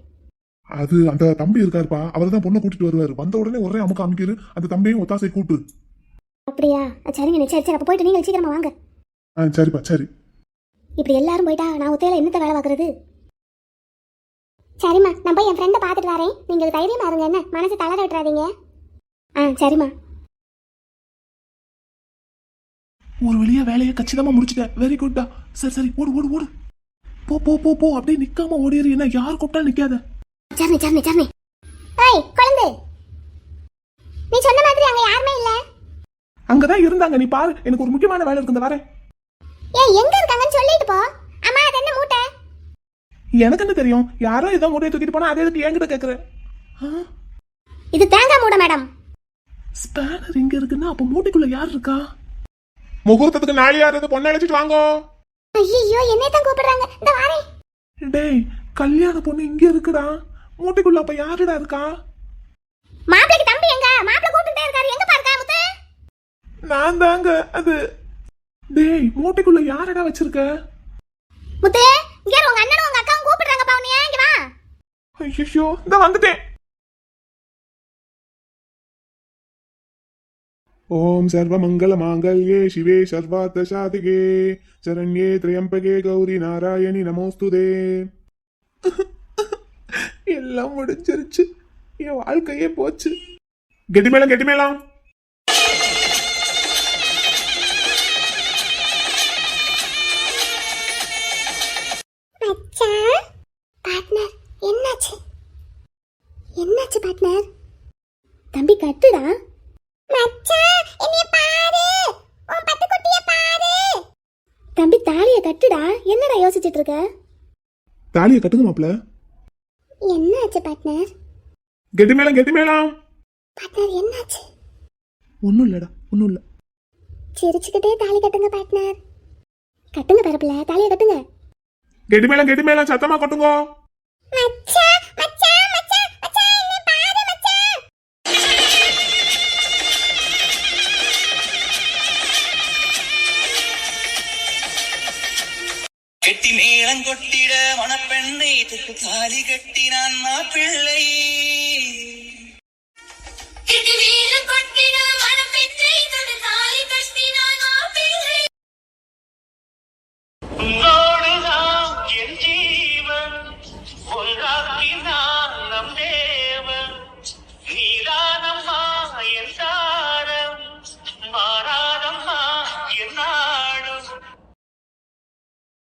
அது அந்த தம்பி இருக்காருப்பா, அவர் தான் பொண்ணை கூட்டிட்டு வருவாரு. வந்த உடனே ஒரே அமுக்கு அமுக்கிரு. அந்த தம்பியும் ஒத்தாசை கூட்டு. அப்படியா? சரிங்க, சரி சரி, அப்ப போயிட்டு நீங்க சீக்கிரமா வாங்க. சரிப்பா சரி. இப்படி எல்லாரும் போயிட்டா நான் ஒத்தையில என்னத்த வேலை பார்க்கறது? சரிம்மா, நான் போய் என் ஃப்ரெண்டை பார்த்துட்டு வரேன். நீங்க தைரியமா இருங்க, என்ன மனசு தளர விட்டுறாதீங்க. சரிம்மா. ஒரு வழியா வேலையை கச்சிதமா முடிச்சுட்டேன். வெரி குட்டா. சரி சரி, ஓடு ஓடு ஓடு. போ போ போ போ. அப்படியே நிக்காம ஓடிரு. என்ன யார் கூப்பிட்டா நிக்காத. சரணி சரணி சரணி. ஏய் குழந்தை, நீ சொன்ன மாதிரி அங்க யாருமே இல்ல. அங்கதான் இருந்தாங்க, நீ பாரு. எனக்கு ஒரு முக்கியமான வேலை இருக்கு, வரேன். ஏய் எங்க இருக்காங்கன்னு சொல்லிட்டு போ. அம்மா அது என்ன மூட்டை? எனக்கு என்ன தெரியும்? யாரோ ஏதோ மூட்டையை தூக்கிட்டு போனா அதே எதுக்கு என்கிட்ட கேக்குற? இது தேங்காய் மூட்டை மேடம். ஸ்பேனர் இங்க இருக்குன்னா அப்ப மூட்டைக்குள்ள யார் இருக்கா? முகூர்த்தத்துக்கு நாளை யாராவது பொண்ணை அழைச்சிட்டு வாங்கோ. ஐயோ என்னை தான் கூப்பிடுறாங்க. இந்த வாரேன். டேய், கல்யாண பொண்ணு இங்க இருக்குடா. மூட்டைக்குள்ள அப்ப யாருடா இருக்கா? மாப்பிளைக்கு தம்பி எங்க? மாப்பிளை கூப்பிட்டுட்டே இருக்காரு. எங்க பாருக்கா முத்து? நான் தாங்க அது. டேய், மூட்டைக்குள்ள யாரடா வச்சிருக்க? முத்து, இங்க உங்க அண்ணனும் உங்க அக்காவும் கூப்பிடுறாங்க பா. நீ இங்க வா. ஐயோ, இந்த வந்துட்டேன். ஓம் சர்வ மங்கள மாங்கல்யே சிவே சர்வார்த்த சாதிகே சரண்யே திரியம்பகே கௌரி நாராயணி நமோஸ்துதே. எல்லாம் முடிஞ்சிருச்சு. என் வாழ்க்கையே போச்சு. கெட்டி மேளம் கெட்டி மேளம். மச்சான், பார்ட்னர், என்னாச்சு? என்னாச்சு பார்ட்னர்? தம்பி கட்டுடா. மச்சான், என்னைய பாரு. உன் பட்டு குட்டிய பாரு. தம்பி தாலிய கட்டுடா. என்னடா யோசிச்சிட்டு இருக்க? தாலியை கட்டுங்க மாப்ள. என்னாச்சு பார்ட்னர்? கெட்டி மேளம் கெட்டி மேளம். பார்ட்னர் என்னாச்சு? ஒன்னும் இல்லடா, ஒன்னும் இல்ல. சிரிச்சுக்கிட்டே தாலி கட்டுங்க பார்ட்னர். கட்டுங்க பரப்புல, தாலிய கட்டுங்க. கெட்டி மேளம் சத்தமா கொட்டுங்க. மச்சான் மச்சான் மச்சான் மச்சான், என்னை பாரு மச்சான். கெட்டி மேளம் கொட்டிட மணப்பெண்ணை தொட்டு தாலி கட்டினான் மாப்பிள்ளை.